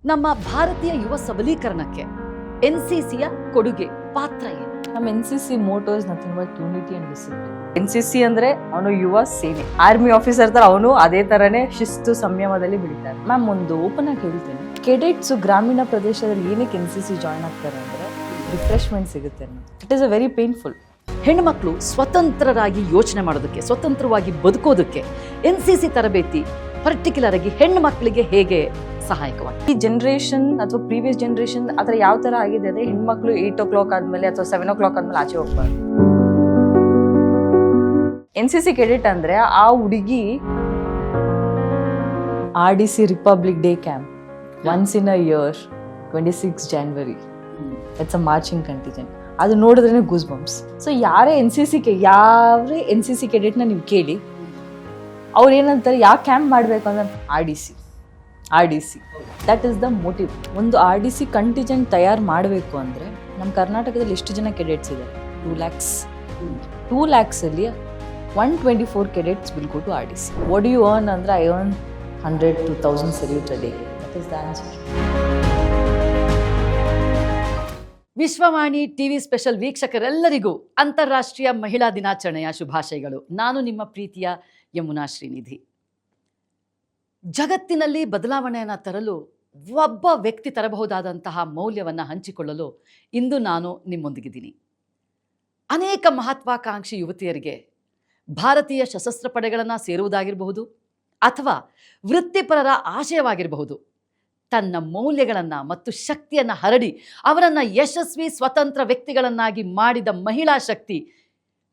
ನಮ್ಮ ಭಾರತೀಯ ಯುವ ಸಬಲೀಕರಣಕ್ಕೆ ಎನ್ಸಿಸಿಯ ಕೊಡುಗೆ ಪಾತ್ರ ಏನು? ನಮ್ಮ NCC motto is nothing but unity and discipline. NCC ಅಂದ್ರೆ ಅವನು ಯುವ ಸೇನೆ, ಆರ್ಮಿ ಆಫೀಸರ್ ತರ ಅವನು ಅದೇ ತರನೇ ಶಿಸ್ತು ಸಂಯಮದಲ್ಲಿ ಬೆಳಿತಾರೆ. ಮ್ಯಾಮ್ ಒಂದು ಓಪನ್ ಆಗಿ ಹೇಳ್ತೇನೆ, ಕೆಡೆಟ್ಸ್ ಗ್ರಾಮೀಣ ಪ್ರದೇಶದಲ್ಲಿ ಏನಕ್ಕೆ NCC ಜಾಯ್ನ್ ಆಗ್ತಾರೆ ಅಂದ್ರೆ ರಿಫ್ರೆಶ್ಮೆಂಟ್ ಸಿಗುತ್ತೆ. It is a very painful. ಹೆಣ್ಣುಮಕ್ಕಳು ಸ್ವತಂತ್ರರಾಗಿ ಯೋಚನೆ ಮಾಡೋದಕ್ಕೆ, ಸ್ವತಂತ್ರವಾಗಿ ಬದುಕೋದಕ್ಕೆ ಎನ್ಸಿಸಿ ತರಬೇತಿ ಪರ್ಟಿಕ್ಯುಲರ್ ಆಗಿ ಹೆಣ್ಣು ಮಕ್ಕಳಿಗೆ ಹೇಗೆ ಸಹಾಯಕವಾಗಿ? ಈ ಜನರೇಷನ್ ಅಥವಾ ಪ್ರೀವಿಯಸ್ ಜನರೇಷನ್ ಆತರ ಯಾವ ತರ ಆಗಿದೆ ಅಂದ್ರೆ ಹೆಣ್ಮಕ್ಳು 8 o'clock ಆದ್ಮೇಲೆ ಅಥವಾ 7 o'clock ಆದ್ಮೇಲೆ ಆಚೆ ಹೋಗ್ಬಾರ್ದು. NCC ಕೆಡೆಟ್ ಅಂದ್ರೆ ಆ ಹುಡುಗಿ RDC republic day camp once in a year 26 January. It's a marching contingent. ಅದು ನೋಡಿದ್ರೆ ಗೂಸ್ ಬಂಪ್ಸ್. ಸೊ ಯಾರೇ NCC ಕೆಡೆಟ್ನ ನೀವು ಕೇಳಿ, ಅವ್ರು ಏನಂತಾರೆ, ಯಾವ ಕ್ಯಾಂಪ್ ಮಾಡಬೇಕು ಅಂದ್ರೆ RDC that is the motive. ಒಂದು RDC ಕಂಟಿಜೆಂಟ್ ತಯಾರು ಮಾಡಬೇಕು ಅಂದರೆ ನಮ್ಮ ಕರ್ನಾಟಕದಲ್ಲಿ ಎಷ್ಟು ಜನ ಕೆಡೆಟ್ಸ್ ಇದೆ? 2 lakhs. 2 lakhs ಅಲ್ಲಿ 124 cadets will go to RDC. What do you earn ಅಂದರೆ I earn 100 to 1000 salute a day. That is the answer. ವಿಶ್ವವಾಣಿ ಟಿವಿ ಸ್ಪೆಷಲ್ ವೀಕ್ಷಕರೆಲ್ಲರಿಗೂ ಅಂತಾರಾಷ್ಟ್ರೀಯ ಮಹಿಳಾ ದಿನಾಚರಣೆಯ ಶುಭಾಶಯಗಳು. ನಾನು ನಿಮ್ಮ ಪ್ರೀತಿಯ ಯಮುನಾ ಶ್ರೀನಿಧಿ. ಜಗತ್ತಿನಲ್ಲಿ ಬದಲಾವಣೆಯನ್ನು ತರಲು ಒಬ್ಬ ವ್ಯಕ್ತಿ ತರಬಹುದಾದಂತಹ ಮೌಲ್ಯವನ್ನು ಹಂಚಿಕೊಳ್ಳಲು ಇಂದು ನಾನು ನಿಮ್ಮೊಂದಿಗಿದ್ದೀನಿ. ಅನೇಕ ಮಹತ್ವಾಕಾಂಕ್ಷಿ ಯುವತಿಯರಿಗೆ ಭಾರತೀಯ ಸಶಸ್ತ್ರ ಪಡೆಗಳನ್ನು ಸೇರುವುದಾಗಿರಬಹುದು ಅಥವಾ ವೃತ್ತಿಪರರ ಆಶಯವಾಗಿರಬಹುದು, ತನ್ನ ಮೌಲ್ಯಗಳನ್ನು ಮತ್ತು ಶಕ್ತಿಯನ್ನು ಹರಡಿ ಅವರನ್ನು ಯಶಸ್ವಿ ಸ್ವತಂತ್ರ ವ್ಯಕ್ತಿಗಳನ್ನಾಗಿ ಮಾಡಿದ ಮಹಿಳಾ ಶಕ್ತಿ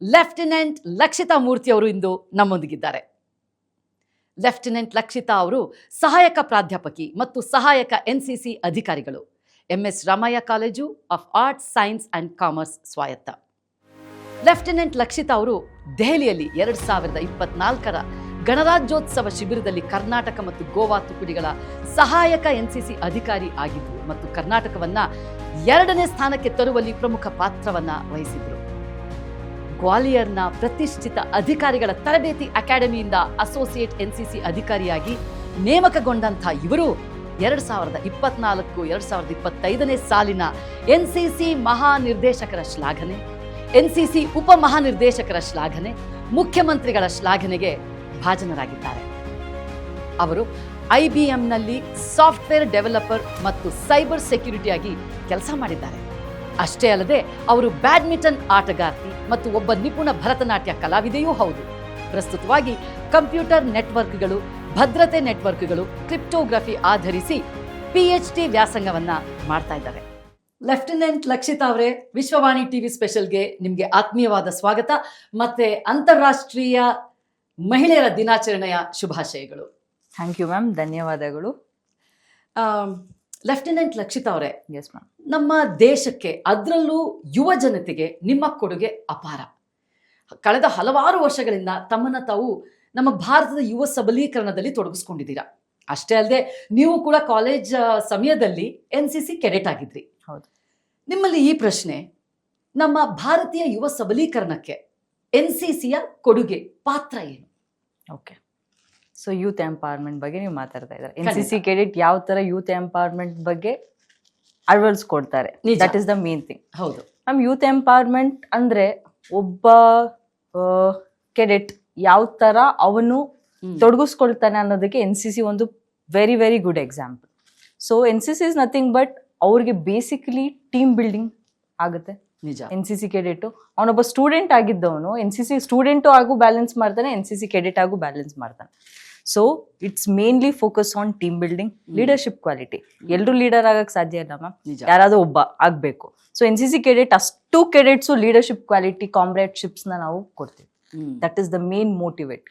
ಲೆಫ್ಟಿನೆಂಟ್ ಲಕ್ಷಿತಾ ಮೂರ್ತಿ ಅವರು ಇಂದು ನಮ್ಮೊಂದಿಗಿದ್ದಾರೆ. ಲೆಫ್ಟಿನೆಂಟ್ ಲಕ್ಷಿತಾ ಅವರು ಸಹಾಯಕ ಪ್ರಾಧ್ಯಾಪಕಿ ಮತ್ತು ಸಹಾಯಕ NCC ಅಧಿಕಾರಿಗಳು, MS Ramaiah college of arts, science and commerce ಸ್ವಾಯತ್ತ. ಲೆಫ್ಟಿನೆಂಟ್ ಲಕ್ಷಿತಾ ಅವರು ದೆಹಲಿಯಲ್ಲಿ 2024ರ ಗಣರಾಜ್ಯೋತ್ಸವ ಶಿಬಿರದಲ್ಲಿ ಕರ್ನಾಟಕ ಮತ್ತು ಗೋವಾ ತುಕಡಿಗಳ ಸಹಾಯಕ NCC ಅಧಿಕಾರಿ ಆಗಿದ್ದರು ಮತ್ತು ಕರ್ನಾಟಕವನ್ನು 2ನೇ ಸ್ಥಾನಕ್ಕೆ ತರುವಲ್ಲಿ ಪ್ರಮುಖ ಪಾತ್ರವನ್ನು ವಹಿಸಿದರು. ಗ್ವಾಲಿಯರ್ನ ಪ್ರತಿಷ್ಠಿತ ಅಧಿಕಾರಿಗಳ ತರಬೇತಿ ಅಕಾಡೆಮಿಯಿಂದ ಅಸೋಸಿಯೇಟ್ NCC ಅಧಿಕಾರಿಯಾಗಿ ನೇಮಕಗೊಂಡಂಥ ಇವರು 2024-2025ನೇ ಸಾಲಿನ NCC ಮಹಾನಿರ್ದೇಶಕರ ಶ್ಲಾಘನೆ, NCC ಉಪ ಮಹಾನಿರ್ದೇಶಕರ ಶ್ಲಾಘನೆ, ಮುಖ್ಯಮಂತ್ರಿಗಳ ಶ್ಲಾಘನೆಗೆ ಭಾಜನರಾಗಿದ್ದಾರೆ. ಅವರು IBMನಲ್ಲಿ ಸಾಫ್ಟ್ವೇರ್ ಡೆವಲಪರ್ ಮತ್ತು ಸೈಬರ್ ಸೆಕ್ಯೂರಿಟಿಯಾಗಿ ಕೆಲಸ ಮಾಡಿದ್ದಾರೆ. ಅಷ್ಟೇ ಅಲ್ಲದೆ ಅವರು ಬ್ಯಾಡ್ಮಿಂಟನ್ ಆಟಗಾರ್ತಿ ಮತ್ತು ಒಬ್ಬ ನಿಪುಣ ಭರತನಾಟ್ಯ ಕಲಾವಿದೆಯೂ ಹೌದು. ಪ್ರಸ್ತುತವಾಗಿ ಕಂಪ್ಯೂಟರ್ ನೆಟ್ವರ್ಕ್ಗಳು, ಭದ್ರತೆ ನೆಟ್ವರ್ಕ್ಗಳು, ಕ್ರಿಪ್ಟೋಗ್ರಫಿ ಆಧರಿಸಿ PhD ವ್ಯಾಸಂಗವನ್ನು ಮಾಡ್ತಾ ಇದ್ದಾರೆ. ಲೆಫ್ಟಿನೆಂಟ್ ಲಕ್ಷಿತಾ ಅವರೇ, ವಿಶ್ವವಾಣಿ ಟಿವಿ ಸ್ಪೆಷಲ್ಗೆ ನಿಮಗೆ ಆತ್ಮೀಯವಾದ ಸ್ವಾಗತ ಮತ್ತೆ ಅಂತಾರಾಷ್ಟ್ರೀಯ ಮಹಿಳೆಯರ ದಿನಾಚರಣೆಯ ಶುಭಾಶಯಗಳು. ಥ್ಯಾಂಕ್ ಯು ಮ್ಯಾಮ್, ಧನ್ಯವಾದಗಳು. ಲೆಫ್ಟಿನೆಂಟ್ ಲಕ್ಷಿತಾ ಅವರೇ, ಎಸ್ ಮ್ಯಾಮ್, ನಮ್ಮ ದೇಶಕ್ಕೆ ಅದರಲ್ಲೂ ಯುವ ಜನತೆಗೆ ನಿಮ್ಮ ಕೊಡುಗೆ ಅಪಾರ. ಕಳೆದ ಹಲವಾರು ವರ್ಷಗಳಿಂದ ತಮ್ಮನ್ನು ತಾವು ನಮ್ಮ ಭಾರತದ ಯುವ ಸಬಲೀಕರಣದಲ್ಲಿ ತೊಡಗಿಸ್ಕೊಂಡಿದ್ದೀರಾ. ಅಷ್ಟೇ ಅಲ್ಲದೆ ನೀವು ಕೂಡ ಕಾಲೇಜ್ ಸಮಯದಲ್ಲಿ NCC ಕೆಡೆಟ್ ಆಗಿದ್ರಿ. ಹೌದು. ನಿಮ್ಮಲ್ಲಿ ಈ ಪ್ರಶ್ನೆ, ನಮ್ಮ ಭಾರತೀಯ ಯುವ ಸಬಲೀಕರಣಕ್ಕೆ NCCಯ ಕೊಡುಗೆ ಪಾತ್ರ ಏನು? ಓಕೆ, ಸೊ ಯೂತ್ ಎಂಪವರ್ಮೆಂಟ್ ಬಗ್ಗೆ ನೀವು ಮಾತಾಡ್ತಾ ಇದ್ದಾರೆ. NCC ಕೆಡೆಟ್ ಯಾವ ತರ ಯೂತ್ ಎಂಪವರ್ಮೆಂಟ್ ಬಗ್ಗೆ ಅಳವಡಿಸ್ಕೊಡ್ತಾರೆ, that is the main thing. ಹೌದು ನಮ್ ಯೂತ್ ಎಂಪವರ್ಮೆಂಟ್ ಅಂದ್ರೆ ಒಬ್ಬ ಕೆಡೆಟ್ ಯಾವ ತರ ಅವನು ತೊಡಗಿಸ್ಕೊಳ್ತಾನೆ ಅನ್ನೋದಕ್ಕೆ NCC ಒಂದು very very good example. So NCC is nothing but ಅವ್ರಿಗೆ ಬೇಸಿಕಲಿ ಟೀಮ್ ಬಿಲ್ಡಿಂಗ್ ಆಗುತ್ತೆ. ನಿಜ. NCC ಕೆಡೆಟ್ ಅವನೊಬ್ಬ ಸ್ಟೂಡೆಂಟ್ ಆಗಿದ್ದವನು NCC ಸ್ಟೂಡೆಂಟು ಆಗು ಬ್ಯಾಲೆನ್ಸ್ ಮಾಡ್ತಾನೆ, NCC ಕೆಡೆಟ್ ಆಗು ಬ್ಯಾಲೆನ್ಸ್ ಮಾಡ್ತಾನೆ. So it's mainly focus on team building, leadership quality. ಎಲ್ಲರೂ ಲೀಡರ್ ಆಗಕ್ಕೆ ಸಾಧ್ಯ ಇಲ್ಲ ಮ್ಯಾಮ್, ಯಾರಾದ್ರೂ ಒಬ್ಬ ಆಗ್ಬೇಕು. ಸೊ NCC ಕೆಡೆಟ್ ಅಷ್ಟು ಕೆಡೆಟ್ಸು ಲೀಡರ್ಶಿಪ್ ಕ್ವಾಲಿಟಿ, ಕಾಮ್ರೇಡ್ಶಿಪ್ಸ್ ನಾವು ಕೊಡ್ತೀವಿ. That is the main motivate.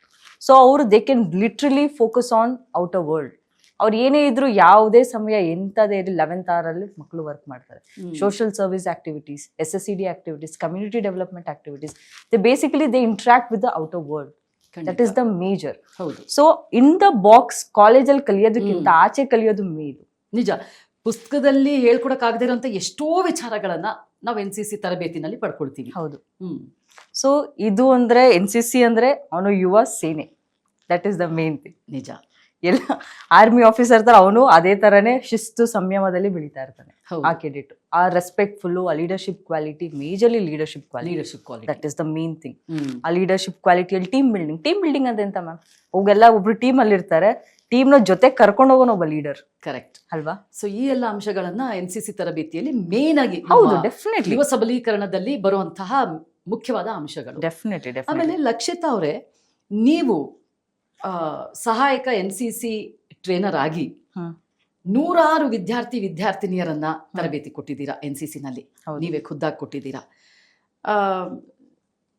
So ಅವರು they can literally focus on outer world. ಅವ್ರು ಏನೇ ಇದ್ರು ಯಾವುದೇ ಸಮಯ ಎಂಥದೇ ಇರಲಿ 11th hour ಅಲ್ಲಿ ಮಕ್ಕಳು ವರ್ಕ್ ಮಾಡ್ತಾರೆ. Social service activities, SSCD activities, community development activities, they basically they interact with the outer world. That is the major. ಹೌದು. ಸೊ ಇನ್ ದ ಬಾಕ್ಸ್ ಕಾಲೇಜಲ್ಲಿ ಕಲಿಯೋದಕ್ಕಿಂತ ಆಚೆ ಕಲಿಯೋದು ಮೇಲು. ನಿಜ. ಪುಸ್ತಕದಲ್ಲಿ ಹೇಳ್ಕೊಡಕ್ಕಾಗದೇ ಇರೋಂಥ ಎಷ್ಟೋ ವಿಚಾರಗಳನ್ನ ನಾವು NCC ತರಬೇತಿನಲ್ಲಿ ಪಡ್ಕೊಳ್ತೀವಿ. ಹೌದು. ಸೊ ಇದು ಅಂದ್ರೆ NCC ಅಂದ್ರೆ ಅವನು ಯುವ ಸೇನೆ, that is the main thing. ನಿಜ. ಎಲ್ಲ ಆರ್ಮಿ ಆಫೀಸರ್ ತರ ಅವನು ಅದೇ ತರನೇ ಶಿಸ್ತು ಸಂಯಮದಲ್ಲಿ ಬೆಳೀತಾ ಇರ್ತಾನೆ. ಹೌದು. ಆ ಕೆಡೆಟ್ ಆ ರೆಸ್ಪೆಕ್ಟ್ಫುಲ್, ಆ leadership quality, majorly leadership quality, leadership quality. That is the main thing. ಆ ಲೀಡರ್ಶಿಪ್ ಕ್ವಾಲಿಟಿಯಲ್ಲಿ ಟೀಮ್ ಬಿಲ್ಡಿಂಗ್ ಅಂತ ಎಂತ ಮ್ಯಾಮ್, ಅವಾಗೆಲ್ಲ ಒಬ್ರು ಟೀಮ್ ಅಲ್ಲಿ ಇರ್ತಾರೆ, ಟೀಮ್ ನ ಜೊತೆ ಕರ್ಕೊಂಡು ಹೋಗೋಣ ಒಬ್ಬ ಲೀಡರ್. ಕರೆಕ್ಟ್ ಅಲ್ವಾ? ಸೊ ಈ ಎಲ್ಲ ಅಂಶಗಳನ್ನ NCC ತರಬೇತಿಯಲ್ಲಿ ಮೇನ್ ಆಗಿ ಹೌದು, ನಮ್ಮ ಡೆಫಿನೆಟ್ಲಿ ಯುವ ಸಬಲೀಕರಣದಲ್ಲಿ ಬರುವಂತಹ ಮುಖ್ಯವಾದ ಅಂಶಗಳು. ಡೆಫಿನೆಟ್ಲಿ. ಆಮೇಲೆ ಲಕ್ಷಿತಾ ಅವರೇ, ನೀವು ಸಹಾಯಕ NCC ಟ್ರೇನರ್ ಆಗಿ ನೂರಾರು ವಿದ್ಯಾರ್ಥಿನಿಯರನ್ನ ತರಬೇತಿ ಕೊಟ್ಟಿದ್ದೀರಾ NCC ನಲ್ಲಿ. ನೀವೇ ಖುದ್ದಾಗಿ ಕೊಟ್ಟಿದ್ದೀರಾ.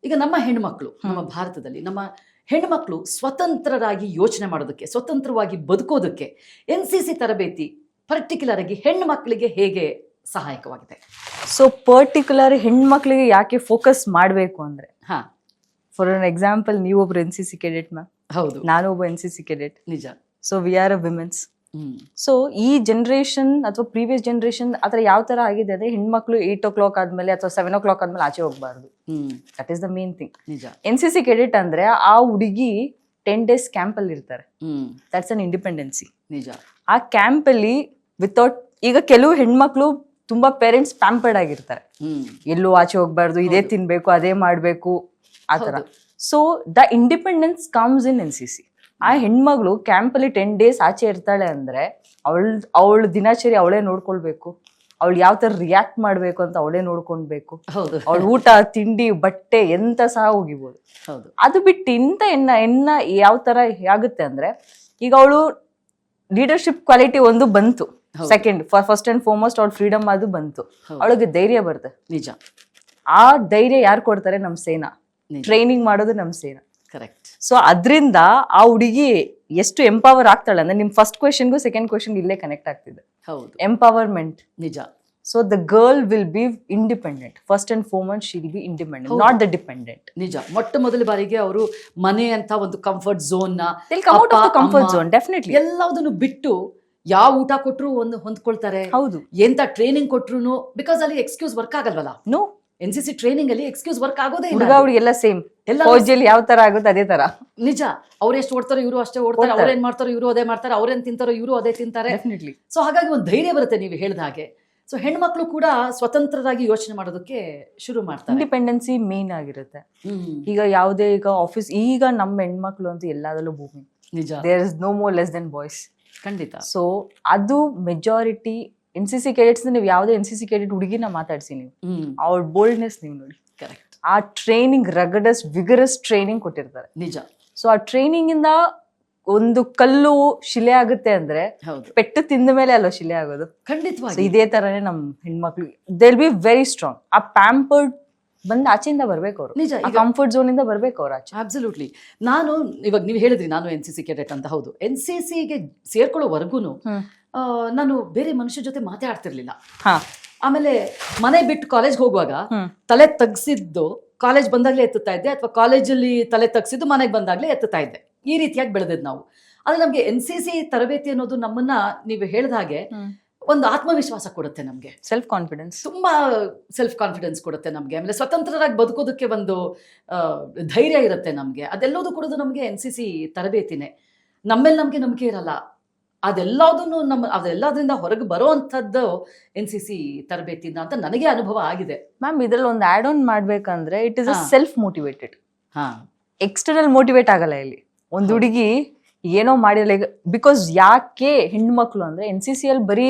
ಈಗ ನಮ್ಮ ಹೆಣ್ಮಕ್ಳು, ನಮ್ಮ ಭಾರತದಲ್ಲಿ ನಮ್ಮ ಹೆಣ್ಮಕ್ಳು ಸ್ವತಂತ್ರರಾಗಿ ಯೋಚನೆ ಮಾಡೋದಕ್ಕೆ, ಸ್ವತಂತ್ರವಾಗಿ ಬದುಕೋದಕ್ಕೆ NCC ತರಬೇತಿ ಪರ್ಟಿಕ್ಯುಲರ್ ಆಗಿ ಹೆಣ್ಣು ಮಕ್ಕಳಿಗೆ ಹೇಗೆ ಸಹಾಯಕವಾಗಿದೆ? ಸೊ ಪರ್ಟಿಕ್ಯುಲರ್ ಹೆಣ್ಮಕ್ಳಿಗೆ ಯಾಕೆ ಫೋಕಸ್ ಮಾಡಬೇಕು ಅಂದ್ರೆ, ಹಾ, ಫಾರ್ ಅನ್ ಎಕ್ಸಾಂಪಲ್, ನೀವೊಬ್ರು NCC ಕೆಡೆಟ್ ಮ್ಯಾಮ್, ಹೌದು, ನಾನು ಒಬ್ಬ NCC ಕೆಡೆಟ್. ನಿಜ. So we are a women's. So ಈ ಜನರೇಷನ್ ಅಥವಾ ಪ್ರೀವಿಯಸ್ ಜನರೇಷನ್ ಆತರ ಯಾವ ತರ ಆಗಿದೆ ಅಂದ್ರೆ, ಹೆಣ್ಮಕ್ಳು 8 o'clock ಆದ್ಮೇಲೆ ಅಥವಾ 7 o'clock ಆದ್ಮೇಲೆ ಆಚೆ ಹೋಗ್ಬಾರ್ದು. That is the main thing. ನಿಜ. NCC ಕೆಡೆಟ್ ಅಂದ್ರೆ ಆ ಹುಡುಗಿ 10 days ಕ್ಯಾಂಪ್ ಅಲ್ಲಿ ಇರ್ತಾರೆ. That's an independency. ನಿಜ. ಆ ಕ್ಯಾಂಪ್ ಅಲ್ಲಿ ವಿತೌಟ್, ಈಗ ಕೆಲವು ಹೆಣ್ಮಕ್ಳು ತುಂಬಾ ಪೇರೆಂಟ್ಸ್ ಪ್ಯಾಂಪರ್ಡ್ ಆಗಿರ್ತಾರೆ, ಎಲ್ಲೂ ಆಚೆ ಹೋಗ್ಬಾರ್ದು, ಇದೇ ತಿನ್ಬೇಕು, ಅದೇ ಮಾಡ್ಬೇಕು, ಆತರ. So the independence comes in NCC. ಆ ಹೆಣ್ಮಗಳು ಕ್ಯಾಂಪಲ್ಲಿ 10 days ಆಚೆ ಇರ್ತಾಳೆ ಅಂದ್ರೆ ಅವಳ ದಿನಚರಿ ಅವಳೇ ನೋಡ್ಕೊಳ್ಬೇಕು, ಅವಳು ಯಾವ ತರ ರಿಯಾಕ್ಟ್ ಮಾಡ್ಬೇಕು ಅಂತ ಅವಳೇ ನೋಡ್ಕೊಳ್ಬೇಕು. ಅವಳ ಊಟ, ತಿಂಡಿ, ಬಟ್ಟೆ ಎಂತ ಸಹ ಹೋಗಿಬೋದು. ಅದು ಬಿಟ್ಟು ಎನ್ನ ಯಾವ ತರ ಆಗುತ್ತೆ ಅಂದ್ರೆ, ಈಗ ಅವಳು ಲೀಡರ್ಶಿಪ್ ಕ್ವಾಲಿಟಿ ಒಂದು ಬಂತು, ಸೆಕೆಂಡ್ ಫಸ್ಟ್ ಅಂಡ್ ಫಾರ್ಮೋಸ್ಟ್ ಅವಳ ಫ್ರೀಡಮ್ ಅದು ಬಂತು, ಅವಳಿಗೆ ಧೈರ್ಯ ಬರುತ್ತೆ. ನಿಜ. ಆ ಧೈರ್ಯ ಯಾರು ಕೊಡ್ತಾರೆ? ನಮ್ ಸೇನಾ. ಟ್ರೈನಿಂಗ್ ಮಾಡೋದು ನಮ್ ಸೇನಾ. ಕರೆಕ್ಟ್. ಸೊ ಅದರಿಂದ ಆ ಹುಡುಗಿ ಎಷ್ಟು ಎಂಪವರ್ ಆಗ್ತಾಳೆ ಅಂದ್ರೆ, ನಿಮ್ ಫಸ್ಟ್ ಕ್ವೆಶನ್ಗೂ ಸೆಕೆಂಡ್ ಕ್ವೆಶನ್ ಇಲ್ಲೇ ಕನೆಕ್ಟ್ ಆಗ್ತಿದೆ. ಹೌದು, ಎಂಪವರ್ಮೆಂಟ್. ನಿಜ. So the girl will be independent. First and foremost she will be independent, not the dependent. ನಿಜ. ಮೊಟ್ಟ ಮೊದಲ ಬಾರಿಗೆ ಅವರು ಮನೆ ಅಂತ ಒಂದು ಕಂಫರ್ಟ್ ಝೋನ್ ನ, ಕಂಫರ್ಟ್ ಝೋನ್ ಡೆಫಿನೆಟ್ಲಿ ಎಲ್ಲದನ್ನು ಬಿಟ್ಟು ಯಾವ ಊಟ ಕೊಟ್ರು ಒಂದು ಹೊಂದ್ಕೊಳ್ತಾರೆ. ಹೌದು. ಎಂತ ಟ್ರೈನಿಂಗ್ ಕೊಟ್ರು, ಬಿಕಾಸ್ ಅಲ್ಲಿ ಎಕ್ಸ್ಕ್ಯೂಸ್ ವರ್ಕ್ ಆಗಲ್ವಲ್ಲ. ನೋ, NCC ಟ್ರೈನಿಂಗ್ ಅಲ್ಲಿ ಎಕ್ಸ್ಕ್ಯೂಸ್ ವರ್ಕ್ ಆಗೋದೇ ಇಲ್ಲ. ಹುಡುಗ ಸೇಮ್, ಫೌಜಿಯಲ್ಲಿ ಯಾವ ತರ ಆಗುತ್ತೆ ಅದೇ ತರ. ನಿಜ. ಅವ್ರು ಎಷ್ಟು ಓಡ್ತಾರೋ ಇವರು ಅಷ್ಟೇ ಓಡ್ತಾರೆ, ಅವ್ರೇನ್ ಮಾಡ್ತಾರೋ ಇವರು ಅದೇ ಮಾಡ್ತಾರೆ, ಅವ್ರೇನ್ ತಿಂತಾರೋ ಇವರು ಅದೇ ತಿಂತಾರೆ. ಸೊ ಹಾಗಾಗಿ ಒಂದು ಧೈರ್ಯ ಬರುತ್ತೆ ನೀವು ಹೇಳಿದ ಹಾಗೆ. ಸೊ ಹೆಣ್ಮಕ್ಳು ಕೂಡ ಸ್ವತಂತ್ರರಾಗಿ ಯೋಚನೆ ಮಾಡೋದಕ್ಕೆ ಶುರು ಮಾಡ್ತಾರೆ. ಇಂಡಿಪೆಂಡೆನ್ಸಿ ಮೇನ್ ಆಗಿರುತ್ತೆ. ಈಗ ಯಾವುದೇ, ಈಗ ಆಫೀಸ್, ಈಗ ನಮ್ಮ ಹೆಣ್ಮಕ್ಳು ಅಂತ ಎಲ್ಲದಲ್ಲೂ ಭೂಮಿ. ನಿಜ. There is no more less than boys. ಖಂಡಿತ. ಸೊ ಅದು ಮೆಜಾರಿಟಿ NCC ಕೆಡೆಟ್ಸ್. ನೀವು ಯಾವುದೇ NCC ಕೆಡೆಟ್ ಹುಡುಗಿನ ಮಾತಾಡ್ಸಿ, ನೀವು ಅವ್ರ ಬೋಲ್ಡ್ನೆಸ್ ನೀವು ನೋಡಿ. ಕರೆಕ್ಟ್. ಆ ಟ್ರೈನಿಂಗ್ ರಗಡಸ್ ವಿಗರಸ್ ಟ್ರೈನಿಂಗ್ ಕೊಟ್ಟಿರ್ತಾರೆ. ನಿಜ. ಸೊ ಆ ಟ್ರೈನಿಂಗ್ ಇಂದ ಒಂದು ಕಲ್ಲು ಶಿಲೆ ಆಗುತ್ತೆ ಅಂದ್ರೆ, ಪೆಟ್ಟು ತಿಂದ ಮೇಲೆ ಅಲ್ವಾ ಶಿಲೆ ಆಗೋದು. ಖಂಡಿತವಾಗಿ. ಇದೇ ತರನೇ ನಮ್ ಹೆಣ್ಮಕ್ಳು they will be very strong. ಆ ಪ್ಯಾಂಪರ್ಡ್ ಬಂದು ಆಚೆಯಿಂದ ಬರ್ಬೇಕು ಅವರು. ನಿಜ. ಕಂಫರ್ಟ್ ಝೋನ್ ಇಂದ ಬರ್ಬೇಕು ಅವ್ರು ಆಚೆ. ಅಬ್ಸಲ್ಯೂಟ್ಲಿ. ನಾನು ಇವಾಗ ನೀವು ಹೇಳಿದ್ರಿ ನಾನು NCC ಕೆಡೆಟ್ ಅಂತ. ಹೌದು, NCCಗೆ ಸೇರ್ಕೊಳ್ಳೋವರೆಗೂ ನಾನು ಬೇರೆ ಮನುಷ್ಯ ಜೊತೆ ಮಾತಾಡ್ತಿರ್ಲಿಲ್ಲ. ಆಮೇಲೆ ಮನೆ ಬಿಟ್ಟು ಕಾಲೇಜ್ ಹೋಗುವಾಗ ತಲೆ ತಗ್ಸಿದ್ದು ಕಾಲೇಜ್ ಬಂದಾಗ್ಲೇ ಎತ್ತುತ್ತಾ ಇದ್ದೆ, ಅಥವಾ ಕಾಲೇಜಲ್ಲಿ ತಲೆ ತಗ್ಸಿದ್ದು ಮನೆಗೆ ಬಂದಾಗ್ಲೇ ಎತ್ತುತ್ತಾ ಇದ್ದೆ. ಈ ರೀತಿಯಾಗಿ ಬೆಳೆದಿದ್ದು ನಾವು. ಆದ್ರೆ ನಮ್ಗೆ NCC ತರಬೇತಿ ಅನ್ನೋದು ನಮ್ಮನ್ನ, ನೀವು ಹೇಳಿದ ಹಾಗೆ, ಒಂದು ಆತ್ಮವಿಶ್ವಾಸ ಕೊಡುತ್ತೆ ನಮ್ಗೆ, ಸೆಲ್ಫ್ ಕಾನ್ಫಿಡೆನ್ಸ್, ತುಂಬಾ ಸೆಲ್ಫ್ ಕಾನ್ಫಿಡೆನ್ಸ್ ಕೊಡುತ್ತೆ ನಮ್ಗೆ. ಆಮೇಲೆ ಸ್ವತಂತ್ರರಾಗಿ ಬದುಕೋದಕ್ಕೆ ಒಂದು ಧೈರ್ಯ ಇರುತ್ತೆ ನಮ್ಗೆ. ಅದೆಲ್ಲದೂ ಕೊಡೋದು ನಮ್ಗೆ NCC ತರಬೇತಿನೇ. ನಮ್ಮೇಲೆ ನಮ್ಗೆ ನಂಬಿಕೆ ಇರಲ್ಲ, ಅದೆಲ್ಲದ್ರಿಂದ ಹೊರಗೆ ಬರುವಂತದ್ದು NCC ತರಬೇತಿಯಿಂದ ಅಂತ ನನಗೆ ಅನುಭವ ಆಗಿದೆ. ಮ್ಯಾಮ್ ಇದ್ರಲ್ಲಿ ಒಂದು ಆಡ್ ಆನ್ ಮಾಡ್ಬೇಕಂದ್ರೆ, it is a self motivated. External motivate ಆಗಲ್ಲ ಇಲ್ಲಿ. ಒಂದು ಹುಡುಗಿ ಏನೋ ಮಾಡಿರಲ್ಲ. ಬಿಕಾಸ್ ಯಾಕೆ ಹೆಣ್ಮಕ್ಳು ಅಂದ್ರೆ, NCC ಅಲ್ಲಿ ಬರೀ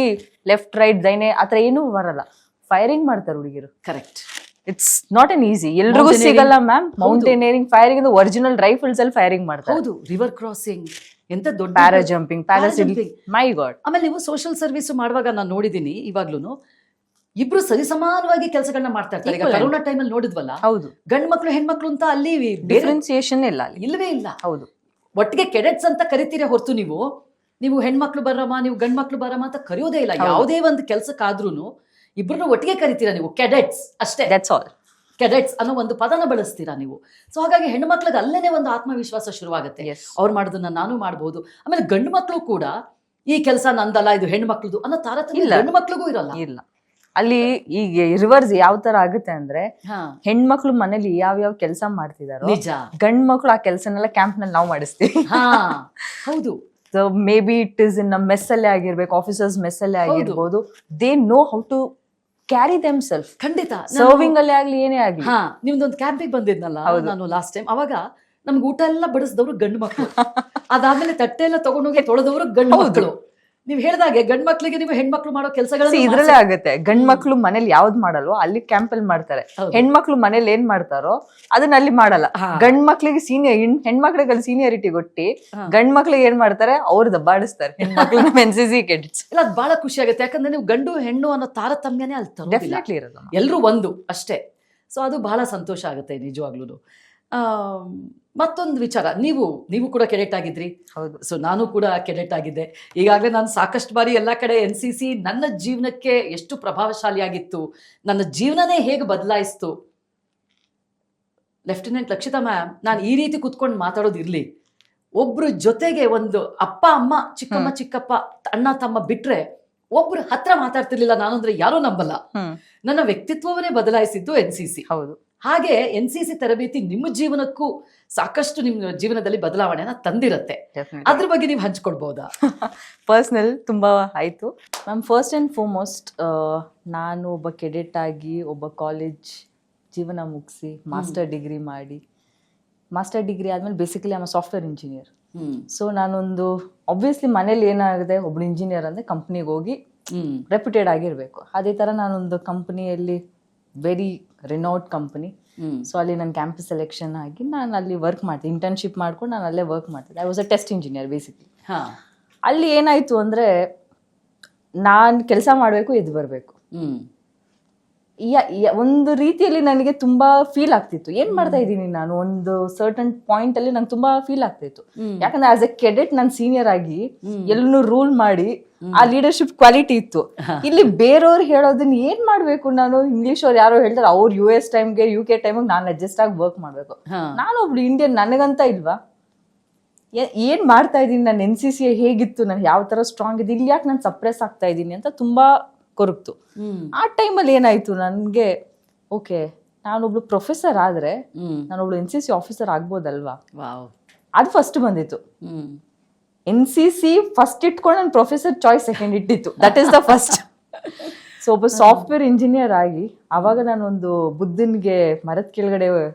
ಲೆಫ್ಟ್ ರೈಟ್ ದೈನೆ ಆತರ ಏನೂ ಬರಲ್ಲ, ಫೈರಿಂಗ್ ಮಾಡ್ತಾರೆ ಹುಡುಗಿರು. Correct. It's not an easy, ಎಲ್ರಿಗೂ ಸಿಗಲ್ಲ ma'am. Mountaineering, firing, original rifles ಅಲ್ಲಿ ಫೈರಿಂಗ್ ಮಾಡ್ತಾರೆ. ಹೌದು, ರಿವರ್ ಕ್ರಾಸಿಂಗ್, ಎಂತ ದೊಡ್ಡ ಪ್ಯಾರಾ ಜಂಪಿಂಗ್, ಪ್ಯಾರಾಸೈಲಿಂಗ್, ಮೈ ಗಾಡ್. ಆಮೇಲೆ ನೀವು ಸೋಷಿಯಲ್ ಸರ್ವಿಸ್ ಮಾಡುವಾಗ ನಾನು ನೋಡಿದೀನಿ, ಇವಾಗ್ಲೂ ಇಬ್ರು ಸರಿಸಮಾನವಾಗಿ ಕೆಲಸಗಳನ್ನ ಮಾಡ್ತಾ ಇರ್ತಾರೆ. ಈಗ ಕರೋನಾ ಟೈಮಲ್ಲಿ ನೋಡಿದ್ವಲ್ಲ. ಹೌದು, ಗಂಡ್ ಮಕ್ಳು ಹೆಣ್ಮಕ್ಳು ಅಂತ ಅಲ್ಲಿ ಡಿಫ್ರೆನ್ಸಿಯೇಷನ್ ಇಲ್ಲವೇ ಇಲ್ಲ. ಹೌದು, ಒಟ್ಟಿಗೆ ಕೆಡೆಟ್ಸ್ ಅಂತ ಕರಿತೀರ ಹೊರತು ನೀವು ಹೆಣ್ಮಕ್ಳು ಬರಮ್ಮ, ನೀವು ಗಂಡ್ ಮಕ್ಳು ಬರಮ್ಮ ಅಂತ ಕರೆಯೋದೇ ಇಲ್ಲ. ಯಾವುದೇ ಒಂದು ಕೆಲ್ಸಕ್ಕಾದ್ರೂ ಇಬ್ರು ಒಟ್ಟಿಗೆ ಕರಿತೀರಾ ನೀವು, ಕೆಡೆಟ್ಸ್ ಅಷ್ಟೇ. That's all. ಕೆಡೆಟ್ಸ್ ಅನ್ನೋ ಒಂದು ಪದನ ಬಳಸ್ತೀರಾ ನೀವು. ಸೊ ಹಾಗಾಗಿ ಹೆಣ್ಣು ಮಕ್ಳಿಗೆ ಅಲ್ಲೇನೆ ಒಂದು ಆತ್ಮವಿಶ್ವಾಸ ಶುರುವಾಗುತ್ತೆ. ಅವ್ರು ಮಾಡೋದನ್ನ ನಾನು ಮಾಡ್ಬೋದು. ಆಮೇಲೆ ಗಂಡು ಮಕ್ಳು ಕೂಡ ಈ ಕೆಲಸ ನಂದಲ್ಲ, ಇದು ಹೆಣ್ಣು ಮಕ್ಳದು ಅನ್ನೋ ತಾರತಮ್ಯ ಗಂಡು ಮಕ್ಳಿಗೂ ಇರಲ್ಲ. ಅಲ್ಲಿ ಈಗ ರಿವರ್ಸ್ ಯಾವ ತರ ಆಗುತ್ತೆ ಅಂದ್ರೆ, ಹೆಣ್ಮಕ್ಳು ಮನೇಲಿ ಯಾವ ಕೆಲಸ ಮಾಡ್ತಿದಾರೋ, ಗಂಡ್ ಮಕ್ಳು ಆ ಕೆಲಸನೆಲ್ಲ ಕ್ಯಾಂಪ್ ನಲ್ಲಿ ನಾವು ಮಾಡಿಸ್ತೀವಿ. ಹೌದು. Maybe it is in ಮೆಸ್ಸಲ್ಲೇ ಆಗಿರ್ಬೇಕು, ಆಫೀಸರ್ಸ್ ಮೆಸ್ಸಲ್ಲೇ ಆಗಿರ್ಬೋದು, they know how to carry them self. ಖಂಡಿತ. ಸರ್ವಿಂಗ್ ಅಲ್ಲೇ ಆಗ್ಲಿ ಏನೇ ಆಗ್ಲಿ. ಹಾ, ನಿಮ್ದೊಂದು ಕ್ಯಾಂಪಿಗೆ ಬಂದಿದ್ನಲ್ಲ ನಾನು ಲಾಸ್ಟ್ ಟೈಮ್, ಅವಾಗ ನಮ್ಗೆ ಊಟ ಎಲ್ಲ ಬಡಿಸಿದವರು ಗಂಡು ಮಕ್ಕಳು, ಅದಾದ್ಮೇಲೆ ತಟ್ಟೆ ಎಲ್ಲ ತಗೊಂಡೋಗಿ ತೊಳೆದವರು ಗಂಡು ಮಕ್ಕಳು. ನೀವ್ ಹೇಳ್ದಾಗೆ ಗಂಡ್ ಮಕ್ಳಿಗೆ ನೀವು ಹೆಣ್ಮಕ್ಳು ಮಾಡೋ ಕೆಲಸಗಳು ಇದ್ರಲ್ಲೇ ಆಗುತ್ತೆ. ಗಂಡ್ ಮಕ್ಳು ಮನೇಲಿ ಯಾವ್ದು ಮಾಡಲ್ವೋ ಅಲ್ಲಿ ಕ್ಯಾಂಪಲ್ಲಿ ಮಾಡ್ತಾರೆ, ಹೆಣ್ಮಕ್ಳು ಮನೇಲಿ ಏನ್ ಮಾಡ್ತಾರೋ ಅದನ್ನ ಅಲ್ಲಿ ಮಾಡಲ್ಲ. ಗಂಡ್ ಮಕ್ಳಿಗೆ ಹೆಣ್ಮಕ್ಳಿಗೆ ಅಲ್ಲಿ ಸೀನಿಯರಿಟಿ ಕೊಟ್ಟಿ ಗಂಡ್ ಮಕ್ಳಿಗೆ ಏನ್ ಮಾಡ್ತಾರೆ ಅವ್ರು ದಬ್ಬಾಡಿಸ್ತಾರೆ ಹೆಣ್ಮಕ್ಳು. NCC ಕೆಡೆಟ್ಸ್ ಇಲ್ಲ, ಅದ್ ಬಹಳ ಖುಷಿ ಆಗುತ್ತೆ. ಯಾಕಂದ್ರೆ ನೀವು ಗಂಡು ಹೆಣ್ಣು ಅನ್ನೋ ತಾರತಮ್ಯನೇ ಅಲ್ಲಿ ಡೆಫಿನೆಟ್ಲಿ ಇರೋದು, ಎಲ್ರು ಒಂದು ಅಷ್ಟೇ. ಸೊ ಅದು ಬಹಳ ಸಂತೋಷ ಆಗುತ್ತೆ ನಿಜವಾಗ್ಲೂ. ಮತ್ತೊಂದು ವಿಚಾರ, ನೀವು ಕೂಡ ಕೆಡೆಟ್ ಆಗಿದ್ರಿ. ಹೌದು. ಸೊ ನಾನು ಕೂಡ ಕೆಡೆಟ್ ಆಗಿದ್ದೆ. ಈಗಾಗಲೇ ನಾನು ಸಾಕಷ್ಟು ಬಾರಿ ಎಲ್ಲ ಕಡೆ NCC ನನ್ನ ಜೀವನಕ್ಕೆ ಎಷ್ಟು ಪ್ರಭಾವಶಾಲಿಯಾಗಿತ್ತು, ನನ್ನ ಜೀವನನೇ ಹೇಗೆ ಬದಲಾಯಿಸ್ತು. ಲೆಫ್ಟಿನೆಂಟ್ ಲಕ್ಷಿತಾ ಮ್ಯಾಮ್, ನಾನು ಈ ರೀತಿ ಕುತ್ಕೊಂಡು ಮಾತಾಡೋದಿರ್ಲಿ, ಒಬ್ರು ಜೊತೆಗೆ ಒಂದು ಅಪ್ಪ ಅಮ್ಮ ಚಿಕ್ಕಮ್ಮ ಚಿಕ್ಕಪ್ಪ ಅಣ್ಣ ತಮ್ಮ ಬಿಟ್ರೆ ಒಬ್ರು ಹತ್ರ ಮಾತಾಡ್ತಿರ್ಲಿಲ್ಲ ನಾನು ಅಂದ್ರೆ ಯಾರೂ ನಂಬಲ್ಲ. ನನ್ನ ವ್ಯಕ್ತಿತ್ವವನ್ನೇ ಬದಲಾಯಿಸಿದ್ದು NCC. ಹೌದು. ಹಾಗೆ NCC ತರಬೇತಿ ನಿಮ್ಮ ಜೀವನಕ್ಕೂ ಸಾಕಷ್ಟು ನಿಮ್ಮ ಜೀವನದಲ್ಲಿ ಬದಲಾವಣೆನ ತಂದಿರತ್ತೆ. ಅದ್ರ ಬಗ್ಗೆ ನೀವು ಹಂಚ್ಕೊಡ್ಬೋದಾ? ಪರ್ಸ್ನಲ್ ತುಂಬಾ ಆಯ್ತು ಮ್ಯಾಮ್. ಫಸ್ಟ್ ಅಂಡ್ ಫಾರ್ಮೋಸ್ಟ್ ನಾನು ಒಬ್ಬ ಕೆಡೆಟ್ ಆಗಿ ಒಬ್ಬ ಕಾಲೇಜ್ ಜೀವನ ಮುಗಿಸಿ ಮಾಸ್ಟರ್ ಡಿಗ್ರಿ ಮಾಡಿ, ಮಾಸ್ಟರ್ ಡಿಗ್ರಿ ಆದ್ಮೇಲೆ basically am software engineer. So ನಾನೊಂದು ಆಬ್ವಿಯಸ್ಲಿ ಮನೇಲಿ ಏನಾಗಿದೆ, ಒಬ್ಳು ಇಂಜಿನಿಯರ್ ಅಂದ್ರೆ ಕಂಪ್ನಿಗೆ ಹೋಗಿ ರೆಪ್ಯೂಟೆಡ್ ಆಗಿರ್ಬೇಕು. ಅದೇ ತರ ನಾನೊಂದು ಕಂಪನಿಯಲ್ಲಿ ವೆರಿ ರಿನೌಡ್ ಕಂಪನಿ, ಸೊ ಅಲ್ಲಿ ನನ್ನ ಕ್ಯಾಂಪಸ್ ಸೆಲೆಕ್ಷನ್ ಆಗಿ ನಾನು ಅಲ್ಲಿ ವರ್ಕ್ ಮಾಡ್ತೀನಿ, ಇಂಟರ್ನ್ಶಿಪ್ ಮಾಡ್ಕೊಂಡು ನಾನು ಅಲ್ಲೇ ವರ್ಕ್ ಮಾಡ್ತಿದ್ದೆ. I was a test engineer basically. ಅಲ್ಲಿ ಏನಾಯ್ತು ಅಂದ್ರೆ ನಾನು ಕೆಲಸ ಮಾಡಬೇಕು, ಎದ್ದು ಬರಬೇಕು. ಒಂದು ರೀತಿಯಲ್ಲಿ ನನಗೆ ತುಂಬಾ ಫೀಲ್ ಆಗ್ತಿತ್ತು, ಏನ್ ಮಾಡ್ತಾ ಇದ್ದೀನಿ ನಾನು. ಒಂದು ಸರ್ಟನ್ ಪಾಯಿಂಟ್ ಅಲ್ಲಿ ನಂಗೆ ತುಂಬಾ ಫೀಲ್ ಆಗ್ತಿತ್ತು, ಯಾಕಂದ್ರೆ ಆಸ್ ಎ ಕೆಡೆಟ್ ನಾನು ಸೀನಿಯರ್ ಆಗಿ ಎಲ್ಲೂ ರೂಲ್ ಮಾಡಿ ಆ ಲೀಡರ್ಶಿಪ್ ಕ್ವಾಲಿಟಿ ಇತ್ತು. ಇಲ್ಲಿ ಬೇರೆಯವ್ರು ಹೇಳೋದನ್ನ ಏನ್ ಮಾಡ್ಬೇಕು ನಾನು. ಇಂಗ್ಲಿಷ್ ಅವ್ರು ಯಾರೋ ಹೇಳ್ತಾರೆ, ಅವ್ರು US ಟೈಮ್ಗೆ UK ಟೈಮಿಗೆ ನಾನು ಅಡ್ಜಸ್ಟ್ ಆಗಿ ವರ್ಕ್ ಮಾಡ್ಬೇಕು. ನಾನು ಒಬ್ಳು ಇಂಡಿಯನ್, ನನಗಂತ ಇಲ್ವಾ, ಏನ್ ಮಾಡ್ತಾ ಇದ್ದೀನಿ ನಾನು. NCC ಹೇಗಿತ್ತು, ನಾನು ಯಾವ ತರ ಸ್ಟ್ರಾಂಗ್ ಇದೆ, ಇಲ್ಲಿ ಯಾಕೆ ನಾನು ಸಪ್ರೆಸ್ ಆಗ್ತಾ ಇದ್ದೀನಿ ಅಂತ ತುಂಬಾ ಕೊರಗ್ತು. ಆ ಟೈಮಲ್ಲಿ ಏನಾಯ್ತು ನನ್ಗೆ, ಓಕೆ ನಾನೊಬ್ಳು ಪ್ರೊಫೆಸರ್ ಆದ್ರೆ ನಾನೊಬ್ಳು NCC ಆಫೀಸರ್ ಆಗ್ಬೋದಲ್ವಾ. ಅದು ಫಸ್ಟ್ ಬಂದಿತ್ತು. NCC ಫಸ್ಟ್ ಇಟ್ಕೊಂಡು ನನ್ನ ಪ್ರೊಫೆಸರ್ ಚಾಯ್ಸ್ ಸೆಕೆಂಡ್ ಇಟ್ಟಿತ್ತು. That is the first. So ಒಬ್ಬ ಸಾಫ್ಟ್ವೇರ್ ಇಂಜಿನಿಯರ್ ಆಗಿ ಅವಾಗ ನಾನೊಂದು ಬುದ್ಧನ್ಗೆ ಮರದ ಕೆಳಗಡೆ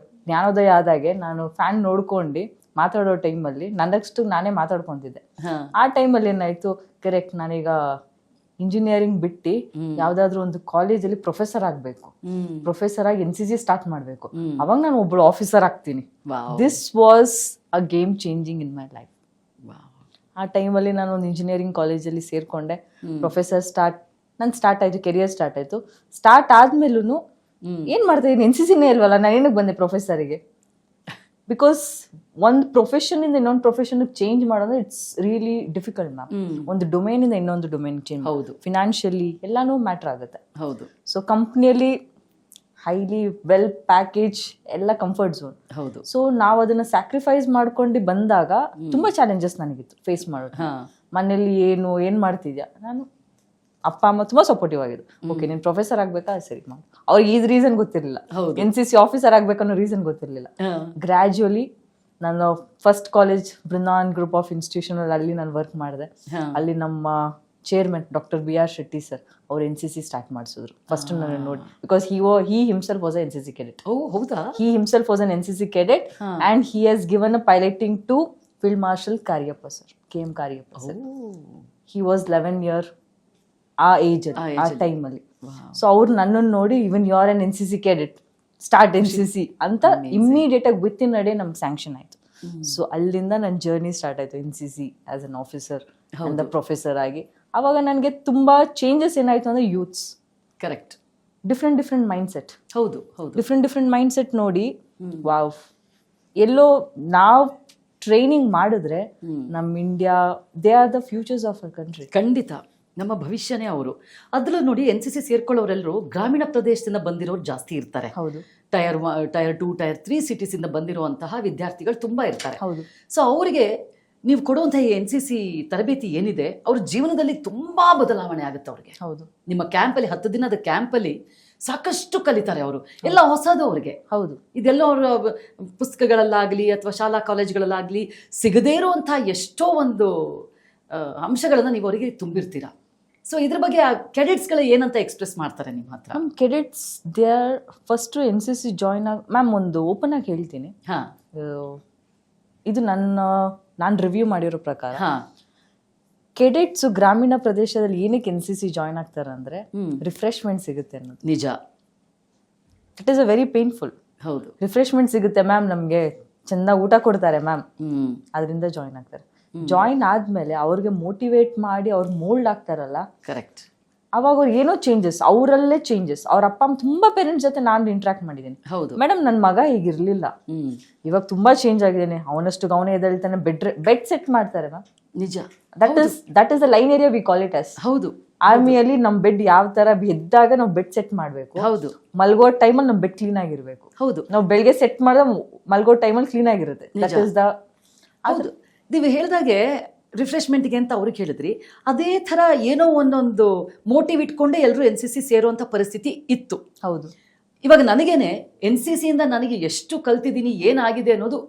ಜ್ಞಾನೋದಯ ಆದಾಗೆ ನಾನು ಫ್ಯಾನ್ ನೋಡ್ಕೊಂಡು ಮಾತಾಡೋ ಟೈಮಲ್ಲಿ ನನ್ನಷ್ಟು ನಾನೇ ಮಾತಾಡ್ಕೊಂತಿದ್ದೆ. ಆ ಟೈಮಲ್ಲಿ ಏನಾಯ್ತು, ಕರೆಕ್ಟ್ ನಾನೀಗ ಇಂಜಿನಿಯರಿಂಗ್ ಬಿಟ್ಟು ಯಾವ್ದಾದ್ರು ಒಂದು ಕಾಲೇಜಲ್ಲಿ ಪ್ರೊಫೆಸರ್ ಆಗ್ಬೇಕು, ಪ್ರೊಫೆಸರ್ ಆಗಿ NCC ಸ್ಟಾರ್ಟ್ ಮಾಡ್ಬೇಕು, ಅವಾಗ ನಾನು ಒಬ್ಳು ಆಫೀಸರ್ ಆಗ್ತೀನಿ. This was a game changing in my life. ಆ ಟೈಮಲ್ಲಿ ನಾನು ಒಂದು ಇಂಜಿನಿಯರಿಂಗ್ ಕಾಲೇಜಲ್ಲಿ ಸೇರ್ಕೊಂಡೆ. ಪ್ರೊಫೆಸರ್ ಸ್ಟಾರ್ಟ್ ಆಯ್ತು, ಕೆರಿಯರ್ ಸ್ಟಾರ್ಟ್ ಆಯ್ತು. ಸ್ಟಾರ್ಟ್ ಆದ್ಮೇಲೂ ಏನ್ ಮಾಡ್ತಾ ಇದ್ದೀನಿ, NCCನೇ ಇಲ್ವಲ್ಲ, ನಾನು ಏನಕ್ಕೆ ಬಂದೆ ಪ್ರೊಫೆಸರಿಗೆ. ಬಿಕಾಸ್ ಒಂದು ಪ್ರೊಫೆಷನ್ ಇಂದ ಇನ್ನೊಂದು ಪ್ರೊಫೆಷನ್ ಚೇಂಜ್ ಮಾಡೋದು ಇಟ್ಸ್ ರಿಯಲಿ ಡಿಫಿಕಲ್ಟ್ ಮ್ಯಾಮ್. ಒಂದು ಡೊಮೇನ್ ಇಂದ ಇನ್ನೊಂದು ಡೊಮೇನ್ ಚೇಂಜ್, ಹೌದು, ಫಿನಾನ್ಷಿಯಲಿ ಎಲ್ಲಾನು ಮ್ಯಾಟರ್ ಆಗುತ್ತೆ. ಹೌದು. ಸೊ ಕಂಪ್ನಿಯಲ್ಲಿ ಹೈಲಿ ವೆಲ್ ಪ್ಯಾಕೇಜ್ ಎಲ್ಲ ಕಂಫರ್ಟ್ ಝೋನ್. ಹೌದು. ಸೊ ನಾವು ಅದನ್ನ ಸ್ಯಾಕ್ರಿಫೈಸ್ ಮಾಡ್ಕೊಂಡು ಬಂದಾಗ ತುಂಬಾ ಚಾಲೆಂಜಸ್ ನನಗಿತ್ತು ಫೇಸ್ ಮಾಡೋದು. ಮನೇಲಿ ಏನ್ ಮಾಡ್ತಿದ್ಯಾ, ನಾನು ಅಪ್ಪ ಅಮ್ಮ ತುಂಬಾ ಸಪೋರ್ಟಿವ್ ಆಗಿದ್ರು. ಓಕೆ ನೀನ್ ಪ್ರೊಫೆಸರ್ ಆಗ್ಬೇಕಾ, ಸರಿ ಮಾಡಿ. ಅವ್ರಿಗೆ ಈ ರೀಸನ್ ಗೊತ್ತಿರಲಿಲ್ಲ, NCC ಆಫೀಸರ್ ಆಗ್ಬೇಕನ್ನೋ ರೀಸನ್ ಗೊತ್ತಿರಲಿಲ್ಲ. ಗ್ರಾಜುಯಲಿ ನಾನು first college Brindavan group of institution ಅಲ್ಲಿ ನಾನು ವರ್ಕ್ ಮಾಡಿದೆ. ಅಲ್ಲಿ ನಮ್ಮ chairman doctor BR Shetty sir ಅವ್ರು NCC ಸ್ಟಾರ್ಟ್ ಮಾಡಿಸಿದ್ರು ಫಸ್ಟ್ ನನ್ನ ನೋಡಿ. Because he himself was a NCC cadet. ಹೌದಾ? He himself was an NCC cadet and he has given a piloting to Field Marshal Karyappa sir, KM Karyappa sir. He was 11 year ಆ age ಆ ಟೈಮಲ್ಲಿ. So ಅವ್ರು ನನ್ನನ್ನು ನೋಡಿ even you are an NCC cadet, start NCC ಅಂತ immediate ಆಗಿ within a day ನಮ್ಗೆ sanction ಆಯ್ತು. ಸೊ ಅಲ್ಲಿಂದ ನನ್ನ ಜರ್ನಿ ಸ್ಟಾರ್ಟ್ ಆಯ್ತು NCC as an officer and professor ಆಗಿ. ಅವಾಗ ನನಗೆ ತುಂಬಾ ಚೇಂಜಸ್ ಏನಾಯ್ತು ಅಂದ್ರೆ youths, correct, different mindset. ಹೌದು, ಡಿಫ್ರೆಂಟ್ ಮೈಂಡ್ ಸೆಟ್ ನೋಡಿ ವಾವ್, ಎಲ್ಲೋ ನಾವು ಟ್ರೈನಿಂಗ್ ಮಾಡಿದ್ರೆ ನಮ್ಮ India, they are the futures of our country. ಖಂಡಿತ ನಮ್ಮ ಭವಿಷ್ಯನೇ ಅವರು. ಅದ್ರಲ್ಲೂ ನೋಡಿ NCC ಸೇರ್ಕೊಳ್ಳೋರೆಲ್ಲರೂ ಗ್ರಾಮೀಣ ಪ್ರದೇಶದಿಂದ ಬಂದಿರೋರು ಜಾಸ್ತಿ ಇರ್ತಾರೆ. ಹೌದು. ಟೈರ್ 2, ಟೈರ್ 3 ಸಿಟೀಸ್ ಇಂದ ಬಂದಿರುವಂತಹ ವಿದ್ಯಾರ್ಥಿಗಳು ತುಂಬಾ ಇರ್ತಾರೆ. ಹೌದು. ಸೊ ಅವರಿಗೆ ನೀವು ಕೊಡುವಂತಹ ಈ NCC ತರಬೇತಿ ಏನಿದೆ, ಅವ್ರ ಜೀವನದಲ್ಲಿ ತುಂಬಾ ಬದಲಾವಣೆ ಆಗುತ್ತೆ ಅವ್ರಿಗೆ. ಹೌದು. ನಿಮ್ಮ ಕ್ಯಾಂಪಲ್ಲಿ 10 ದಿನದ ಕ್ಯಾಂಪಲ್ಲಿ ಸಾಕಷ್ಟು ಕಲಿತಾರೆ ಅವರು, ಎಲ್ಲ ಹೊಸದು ಅವ್ರಿಗೆ. ಹೌದು. ಇದೆಲ್ಲ ಅವರ ಪುಸ್ತಕಗಳಲ್ಲಾಗ್ಲಿ ಅಥವಾ ಶಾಲಾ ಕಾಲೇಜುಗಳಲ್ಲಾಗ್ಲಿ ಸಿಗದೇ ಇರುವಂತಹ ಎಷ್ಟೋ ಒಂದು ಅಂಶಗಳನ್ನು ನೀವು ಅವರಿಗೆ ತುಂಬಿರ್ತೀರಾ. ಸೊ ಇದ್ರ ಬಗ್ಗೆ ಕೆಡೆಟ್ಸ್ಗಳು ಏನಂತ ಎಕ್ಸ್ಪ್ರೆಸ್ ಮಾಡ್ತಾರೆ ನಿಮ್ಮ ಹತ್ರ? Ma'am cadets they R first NCC join ಆಗಿ ಮ್ಯಾಮ್ ಒಂದು ಓಪನ್ ಆಗಿ ಹೇಳ್ತೀನಿ, ಹಾಂ ಇದು ನಾನು ರಿವ್ಯೂ ಮಾಡಿರೋ ಪ್ರಕಾರ ಹಾಂ ಕೆಡೆಟ್ಸ್ ಗ್ರಾಮೀಣ ಪ್ರದೇಶದಲ್ಲಿ ಏನಕ್ಕೆ NCC ಜಾಯ್ನ್ ಆಗ್ತಾರೆ ಅಂದ್ರೆ ರಿಫ್ರೆಶ್ಮೆಂಟ್ ಸಿಗುತ್ತೆ ಅನ್ನೋದು. ನಿಜ, it is a very painful. ಹೌದು. ರಿಫ್ರೆಶ್ಮೆಂಟ್ ಸಿಗುತ್ತೆ ಮ್ಯಾಮ್, ನಮಗೆ ಚೆನ್ನಾಗಿ ಊಟ ಕೊಡ್ತಾರೆ ಮ್ಯಾಮ್, ಅದರಿಂದ ಜಾಯ್ನ್ ಆಗ್ತಾರೆ. ಜಾಯ್ನ್ ಆದ್ಮೇಲೆ ಅವ್ರಿಗೆ ಮೋಟಿವೇಟ್ ಮಾಡಿ ಅವ್ರು ಮೋಲ್ಡ್ ಆಗ್ತಾರಲ್ಲ, ಕರೆಕ್ಟ್. ಅವಾಗ ಅವ್ರು ಏನೋ ಚೇಂಜಸ್, ಅವರಲ್ಲೇ ಚೇಂಜಸ್. ಅವ್ರ ಅಪ್ಪ ಅಮ್ಮ ತುಂಬಾ ಪೇರೆಂಟ್ಸ್ ಜೊತೆ ನಾನು ಇಂಟ್ರಾಕ್ಟ್ ಮಾಡಿದ್ದೀನಿ. ಹೌದು ಮೇಡಮ್ ನನ್ನ ಮಗ ಹೀಗಿರ್ಲಿಲ್ಲ, ಇವಾಗ ತುಂಬಾ ಚೇಂಜ್ ಆಗಿದ್ದೇನೆ, ಅವನಷ್ಟು ಅವನೇ ಎದ್ದೇಳ್ತಾನೆ, ಬೆಡ್ ಸೆಟ್ ಮಾಡ್ತಾರೆ ಮ್ಯಾಮ್. ನಿಜ, that is the line area we call it as. ಹೌದು. ಆರ್ಮಿಯಲ್ಲಿ ನಮ್ ಬೆಡ್ ಯಾವ ತರ ಎದ್ದಾಗ ನಾವು ಬೆಡ್ ಸೆಟ್ ಮಾಡ್ಬೇಕು, ಹೌದು. ಮಲ್ಗೋ ಟೈಮಲ್ಲಿ ನಮ್ ಬೆಡ್ ಕ್ಲೀನ್ ಆಗಿರ್ಬೇಕು. ಹೌದು. ನಾವು ಬೆಳಿಗ್ಗೆ ಸೆಟ್ ಮಾಡಿದ ಮಲ್ಗೋ ಟೈಮಲ್ಲಿ ಕ್ಲೀನ್ ಆಗಿರುತ್ತೆ. That is the. ಹೌದು, ನೀವು ಹೇಳಿದಾಗೆ ರಿಫ್ರೆಶ್ಮೆಂಟ್ಗೆ ಅಂತ ಅವ್ರಿಗೆ ಹೇಳಿದ್ರಿ, ಅದೇ ಥರ ಏನೋ ಒಂದೊಂದು ಮೋಟಿವ್ ಇಟ್ಕೊಂಡೇ ಎಲ್ಲರೂ NCC ಸೇರುವಂಥ ಪರಿಸ್ಥಿತಿ ಇತ್ತು. ಹೌದು. ಇವಾಗ ನನಗೇನೆ NCC ಇಂದ ನನಗೆ ಎಷ್ಟು ಕಲ್ತಿದ್ದೀನಿ, ಏನಾಗಿದೆ ಅನ್ನೋದು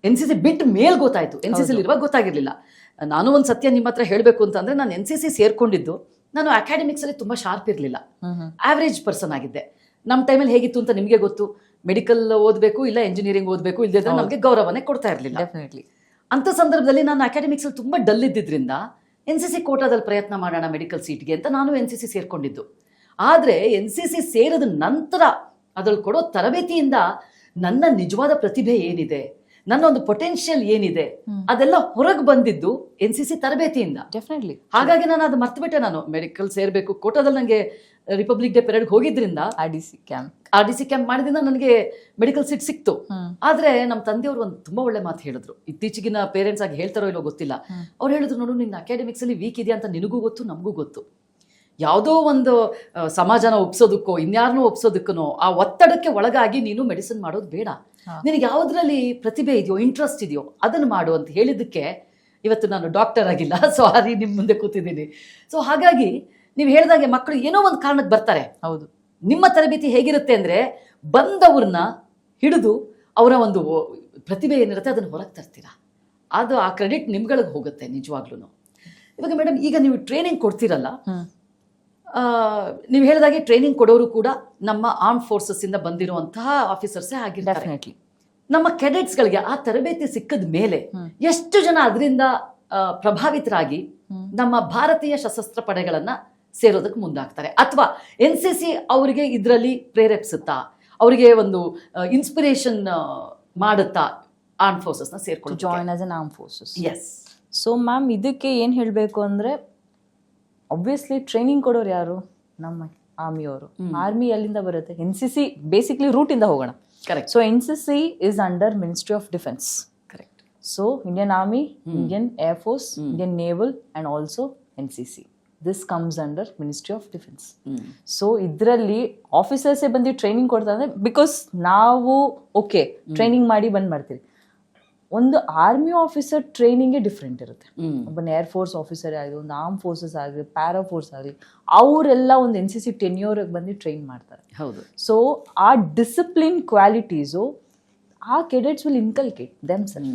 NCC ಬಿಟ್ಟು ಮೇಲ್ ಗೊತ್ತಾಯ್ತು. NCC ಇರುವಾಗ ಗೊತ್ತಾಗಿರ್ಲಿಲ್ಲ. ನಾನು ಒಂದು ಸತ್ಯ ನಿಮ್ಮ ಹತ್ರ ಹೇಳಬೇಕು ಅಂತಂದ್ರೆ, ನಾನು NCC ಸೇರ್ಕೊಂಡಿದ್ದು ನಾನು ಅಕಾಡೆಮಿಕ್ಸಲ್ಲಿ ತುಂಬ ಶಾರ್ಪ್ ಇರಲಿಲ್ಲ, ಆವ್ರೇಜ್ ಪರ್ಸನ್ ಆಗಿದ್ದೆ. ನಮ್ಮ ಟೈಮಲ್ಲಿ ಹೇಗಿತ್ತು ಅಂತ ನಿಮಗೆ ಗೊತ್ತು, ಮೆಡಿಕಲ್ ಓದಬೇಕು ಇಲ್ಲ ಇಂಜಿನಿಯರಿಂಗ್ ಓದಬೇಕು, ಇಲ್ಲದಿದ್ರೆ ನಮಗೆ ಗೌರವನೇ ಕೊಡ್ತಾ ಇರಲಿಲ್ಲ. ಡೆಫಿನೆಟ್ಲಿ. ಅಂಥ ಸಂದರ್ಭದಲ್ಲಿ ನಾನು ಅಕಾಡೆಮಿಕ್ಸಲ್ಲಿ ತುಂಬ ಡಲ್ ಇದ್ದಿದ್ದರಿಂದ NCC ಕೋಟಾದಲ್ಲಿ ಪ್ರಯತ್ನ ಮಾಡೋಣ ಮೆಡಿಕಲ್ ಸೀಟ್ಗೆ ಅಂತ ನಾನು NCC ಸೇರ್ಕೊಂಡಿದ್ದು. ಆದರೆ NCC ಸೇರಿದ ನಂತರ ಅದ್ರಲ್ಲಿ ಕೊಡೋ ತರಬೇತಿಯಿಂದ ನನ್ನ ನಿಜವಾದ ಪ್ರತಿಭೆ ಏನಿದೆ, ನನ್ನ ಒಂದು ಪೊಟೆನ್ಷಿಯಲ್ ಏನಿದೆ, ಅದೆಲ್ಲ ಹೊರಗೆ ಬಂದಿದ್ದು NCC ತರಬೇತಿಯಿಂದ. ಡೆಫಿನೆಟ್ಲಿ. ಹಾಗಾಗಿ ನಾನು ಅದು ಮರ್ತುಬಿಟ್ಟೆ. ನಾನು ಮೆಡಿಕಲ್ ಸೇರಬೇಕು, ಕೋಟಾದಲ್ಲಿ ನನಗೆ ರಿಪಬ್ಲಿಕ್ ಡೇ ಪೆರೇಡ್ ಹೋಗಿದ್ರಿಂದ RDC ಕ್ಯಾಂಪ್ ಮಾಡಿದ್ರಿಂದ ನನಗೆ ಮೆಡಿಕಲ್ ಸೀಟ್ ಸಿಕ್ತು. ಆದ್ರೆ ನಮ್ಮ ತಂದೆಯವರು ಒಂದು ತುಂಬಾ ಒಳ್ಳೆ ಮಾತು ಹೇಳಿದ್ರು, ಇತ್ತೀಚೆಗಿನ ಪೇರೆಂಟ್ಸ್ ಆಗಿ ಹೇಳ್ತಾರೋ ಇಲ್ಲೋ ಗೊತ್ತಿಲ್ಲ. ಅವ್ರು ಹೇಳಿದ್ರು, ನೋಡು ನಿನ್ನ ಅಕಾಡೆಮಿಕ್ಸ್ ಅಲ್ಲಿ ವೀಕ್ ಇದೆಯಾ ಅಂತ ನಿನಗೂ ಗೊತ್ತು, ನಮಗೂ ಗೊತ್ತು. ಯಾವುದೋ ಒಂದು ಸಮಾಜನ ಒಪ್ಸೋದಕ್ಕೋ ಇನ್ಯಾರನ್ನೋ ಒಪ್ಸೋದಕ್ಕೋ ಆ ಒತ್ತಡಕ್ಕೆ ಒಳಗಾಗಿ ನೀನು ಮೆಡಿಸಿನ್ ಮಾಡೋದು ಬೇಡ. ನಿನಗೆ ಯಾವುದ್ರಲ್ಲಿ ಪ್ರತಿಭೆ ಇದೆಯೋ, ಇಂಟ್ರೆಸ್ಟ್ ಇದೆಯೋ ಅದನ್ನು ಮಾಡು ಅಂತ ಹೇಳಿದ್ದಕ್ಕೆ ಇವತ್ತು ನಾನು ಡಾಕ್ಟರ್ ಆಗಿಲ್ಲ, ಸಾರಿ ನಿಮ್ಮ ಮುಂದೆ ಕೂತಿದ್ದೀನಿ. ಸೊ ಹಾಗಾಗಿ ನೀವು ಹೇಳಿದಾಗೆ ಮಕ್ಕಳು ಏನೋ ಒಂದು ಕಾರಣಕ್ಕೆ ಬರ್ತಾರೆ. ಹೌದು. ನಿಮ್ಮ ತರಬೇತಿ ಹೇಗಿರುತ್ತೆ ಅಂದರೆ, ಬಂದವ್ರನ್ನ ಹಿಡಿದು ಅವರ ಒಂದು ಪ್ರತಿಭೆ ಏನಿರುತ್ತೆ ಅದನ್ನು ಹೊರಗೆ ತರ್ತೀರಾ. ಅದು ಆ ಕ್ರೆಡಿಟ್ ನಿಮ್ಗಳಿಗೆ ಹೋಗುತ್ತೆ ನಿಜವಾಗ್ಲೂ. ಇವಾಗ ಮೇಡಮ್, ಈಗ ನೀವು ಟ್ರೈನಿಂಗ್ ಕೊಡ್ತೀರಲ್ಲ, ನೀವು ಹೇಳಿದಾಗೆ ಟ್ರೈನಿಂಗ್ ಕೊಡೋರು ಕೂಡ ನಮ್ಮ ಆರ್ಮ್ ಫೋರ್ಸಸ್ಸಿಂದ ಬಂದಿರುವಂತಹ ಆಫೀಸರ್ಸೇ ಆಗಿರ್ತಾರೆ. ನಮ್ಮ ಕೆಡೆಟ್ಸ್ಗಳಿಗೆ ಆ ತರಬೇತಿ ಸಿಕ್ಕದ ಮೇಲೆ ಎಷ್ಟು ಜನ ಅದರಿಂದ ಪ್ರಭಾವಿತರಾಗಿ ನಮ್ಮ ಭಾರತೀಯ ಸಶಸ್ತ್ರ ಪಡೆಗಳನ್ನ ಸೇರೋದಕ್ಕೆ ಮುಂದಾಗ್ತಾರೆ, ಅಥವಾ NCC ಅವರಿಗೆ ಇದರಲ್ಲಿ ಪ್ರೇರೇಪಿಸುತ್ತಾ, ಅವರಿಗೆ ಒಂದು ಇನ್ಸ್ಪಿರೇಷನ್ ಮಾಡುತ್ತಾ ಆರ್ಮ್ ಫೋರ್ಸಸ್ನ ಸೇರ್ಕೊಂಡು join as an arm forces? Yes. So ma'am, ಇದಕ್ಕೆ ಏನು ಹೇಳಬೇಕು ಅಂದರೆ, ಒಬ್ವಿಯಸ್ಲಿ ಟ್ರೈನಿಂಗ್ ಕೊಡೋರು ಯಾರು? ನಮ್ಮ ಆರ್ಮಿಯವರು. ಆರ್ಮಿ ಎಲ್ಲಿಂದ ಬರುತ್ತೆ? NCC ಬೇಸಿಕ್ಲಿ ರೂಟಿಂದ ಹೋಗೋಣ. Correct. So NCC is under ministry of defence. Correct. So Indian army, Indian air force, Indian naval and also NCC. This comes under ministry of defence. So ಇದರಲ್ಲಿ ಆಫೀಸರ್ಸೇ ಬಂದು training ಕೊಡ್ತಾರೆ ಅಂದರೆ, because ನಾವು okay training ಮಾಡಿ ಬಂದ್ ಮಾಡ್ತೀವಿ. ಒಂದು army officer ಟ್ರೈನಿಂಗೇ different ಇರುತ್ತೆ. ಒಬ್ಬನ ಏರ್ ಫೋರ್ಸ್ ಆಫೀಸರ್ ಆಗಲಿ, ಒಂದು ಆರ್ಮ್ ಫೋರ್ಸಸ್ ಆಗಲಿ, ಪ್ಯಾರಾ ಫೋರ್ಸ್ ಆಗಲಿ, ಅವರೆಲ್ಲ ಒಂದು NCC ಟೆನ್ಯೂರ್ಗೆ ಬಂದು ಟ್ರೈನ್ ಮಾಡ್ತಾರೆ. ಹೌದು. ಸೊ ಆ ಡಿಸಿಪ್ಲಿನ್ ಕ್ವಾಲಿಟೀಸು ಆ ಕೆಡೆಟ್ಸ್ ವಿಲ್ ಇನ್ಕಲ್ಕೇಟ್ ದೆಮ್ಸೆಲ್ಫ್.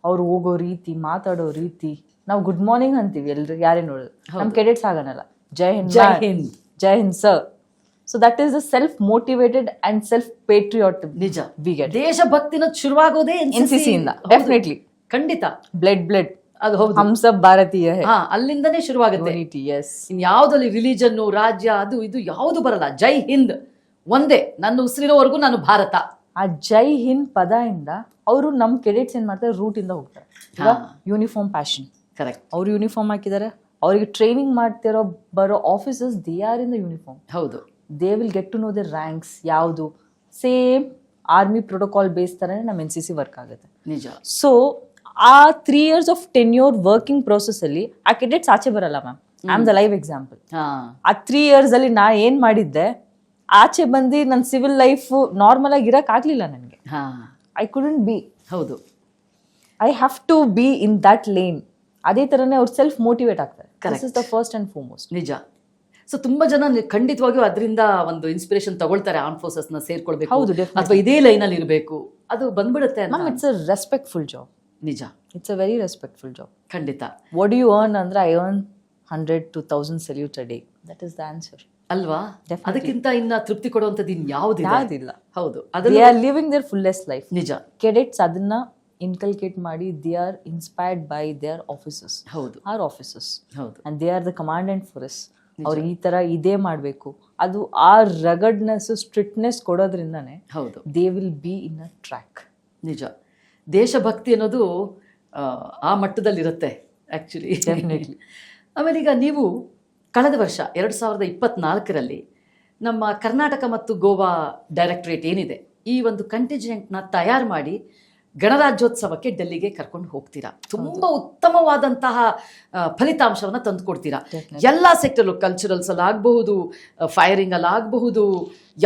ಅವ್ರು ಹೋಗೋ ರೀತಿ, ಮಾತಾಡೋ ರೀತಿ, ನಾವು ಗುಡ್ ಮಾರ್ನಿಂಗ್ ಅಂತೀವಿ ಎಲ್ರು, ಯಾರೇ ನೋಡೋದು. ನಮ್ಮ ಕೆಡೆಟ್ಸ್ ಆಗನಲ್ಲ, Jai Hind, Jai Hind, Jai Hind sir. So that is the self motivated and self patriotic. ನಿಜ. ವಿ ಗೆಟ್ ದೇಶಭಕ್ತಿನ ಶುರುವಾಗೋದೇ NCC ಇಂದ. ಡೆಫಿನೆಟ್ಲಿ. ಖಂಡಿತ. ಬ್ಲಡ್ ಅದು ಹೌದು. ಹಮ್ ಸಬ್ ಭಾರತೀಯ ಹೈ. ಅಲ್ಲಿಂದನೇ ಶುರುವಾಗುತ್ತೆ. ಎಸ್. ಇನ್ಯಾವುದಲ್ಲಿ ರಿಲಿಜನ್ನು, ರಾಜ್ಯ, ಅದು ಇದು ಯಾವುದು ಬರಲ್ಲ. ಜೈ ಹಿಂದ್ ಒಂದೇ, ನನ್ನ ಉಸಿರಿರೋವರೆಗೂ ನಾನು ಭಾರತ. ಆ ಜೈ ಹಿಂದ್ ಪದ ಇಂದ ಅವರು ನಮ್ಮ ಕೆಡೆಟ್ಸ್ ಏನ್ ಮಾಡ್ತಾರೆ, ರೂಟ್ ಇಂದ ಹೋಗ್ತಾರೆ. Uniform passion. ಕರೆಕ್ಟ್. ಅವ್ರು ಯೂನಿಫಾರ್ಮ್ ಹಾಕಿದ್ದಾರೆ, ಅವರಿಗೆ ಟ್ರೈನಿಂಗ್ ಮಾಡ್ತಿರೋ ಬರೋ officers, they are in the uniform. ಹೌದು. They will get to know the ranks ಯಾವುದು. ಸೇಮ್ ಆರ್ಮಿ ಪ್ರೋಟೋಕಾಲ್ ಬೇಸ್ ಥರನೇ ನಮ್ಮ NCC ವರ್ಕ್ ಆಗುತ್ತೆ. ನಿಜ. ಸೊ ಆ 3 years of tenure working process ಅಲ್ಲಿ ಆ ಕೆಡೆಟ್ಸ್ ಆಚೆ ಬರಲ್ಲ ma'am. I am the live example. ಆ 3 years ಅಲ್ಲಿ ನಾ ಏನ್ ಮಾಡಿದ್ದೆ, ಆಚೆ ಬಂದು ನನ್ನ ಸಿವಿಲ್ ಲೈಫ್ ನಾರ್ಮಲ್ ಆಗಿ ಇರಕ್ ಆಗ್ಲಿಲ್ಲ ನನಗೆ. I couldn't be. ಹೌದು. I have to be in that lane. ಅದೇ ತರನೇ ಅವ್ರು ಸೆಲ್ಫ್ ಮೋಟಿವೇಟ್ ಆಗ್ತಾರೆ. This is the first and foremost. ನಿಜ. ಸೊ ತುಂಬಾ ಜನ ಖಂಡಿತವಾಗಿಯೂ ಅದರಿಂದ ಒಂದು ಇನ್ಸ್ಪಿರೇಷನ್ ತಗೊಳ್ತಾರೆ, ಆರ್ಮ್ ಫೋರ್ಸಸ್ ನ ಸೇರ್ಕೊಳ್ಬೇಕು, ಹೌದು, ಅಥವಾ ಇದೇ ಲೈನ್ ಅಲ್ಲಿ ಇರಬೇಕು, ಅದು ಬಂದ್ಬಿಡುತ್ತೆ. Ma'am, it's a respectful job. ನಿಜ. It's a very respectful job. ಖಂಡಿತ ವಾಟ್ ಡು ಯು ಅರ್ನ್ ಅಂದ್ರೆ I earn 100 to 1000 salute a day. That is the answer. ಅಲ್ವಾ? Definitely. ಅದಕ್ಕಿಂತ ಇನ್ನ ತೃಪ್ತಿ ಕೊಡುವಂಥದ್ದು ಇನ್ಯಾವುದಿಲ್ಲ. ಯಾವ್ದಿಲ್ಲ. ಹೌದು, ದೇ ಅದನ್ನ are living their fullest life. ನಿಜ. ಕೆಡೆಟ್ಸ್ ಅದನ್ನ ಇನ್ಕಲ್ಕೇಟ್ ಮಾಡಿ they are inspired by their officers. ಹೌದು ಆರ್ ಆಫೀಸರ್ಸ್ ಹೌದು and they are the commandant for us. ಅವ್ರು ಈ ತರ ಇದೇ ಮಾಡಬೇಕು, ಅದು ಆ ರಗಡ್ನೆಸ್ ಸ್ಟ್ರಿಕ್ಟ್ನೆಸ್ ಕೊಡೋದ್ರಿಂದಾನೆ ಹೌದು, they will be in a track. ನಿಜ. ದೇಶಭಕ್ತಿ ಅನ್ನೋದು ಆ ಮಟ್ಟದಲ್ಲಿರುತ್ತೆ ಆ್ಯಕ್ಚುಲಿ. Definitely. ಆಮೇಲೆ ಈಗ ನೀವು ಕಳೆದ ವರ್ಷ 2024ರಲ್ಲಿ ನಮ್ಮ ಕರ್ನಾಟಕ ಮತ್ತು ಗೋವಾ ಡೈರೆಕ್ಟರೇಟ್ ಏನಿದೆ ಈ ಒಂದು ಕಂಟಿಜೆಂಟ್ನ ತಯಾರು ಮಾಡಿ ಗಣರಾಜ್ಯೋತ್ಸವಕ್ಕೆ ಡೆಲ್ಲಿಗೆ ಕರ್ಕೊಂಡು ಹೋಗ್ತೀರಾ. ತುಂಬ ಉತ್ತಮವಾದಂತಹ ಫಲಿತಾಂಶವನ್ನು ತಂದು ಕೊಡ್ತೀರಾ. ಎಲ್ಲ ಸೆಕ್ಟರ್ಲು, ಕಲ್ಚರಲ್ಸ್ ಅಲ್ಲಿ ಆಗಬಹುದು, ಫೈರಿಂಗ್ ಅಲ್ಲಿ ಆಗಬಹುದು,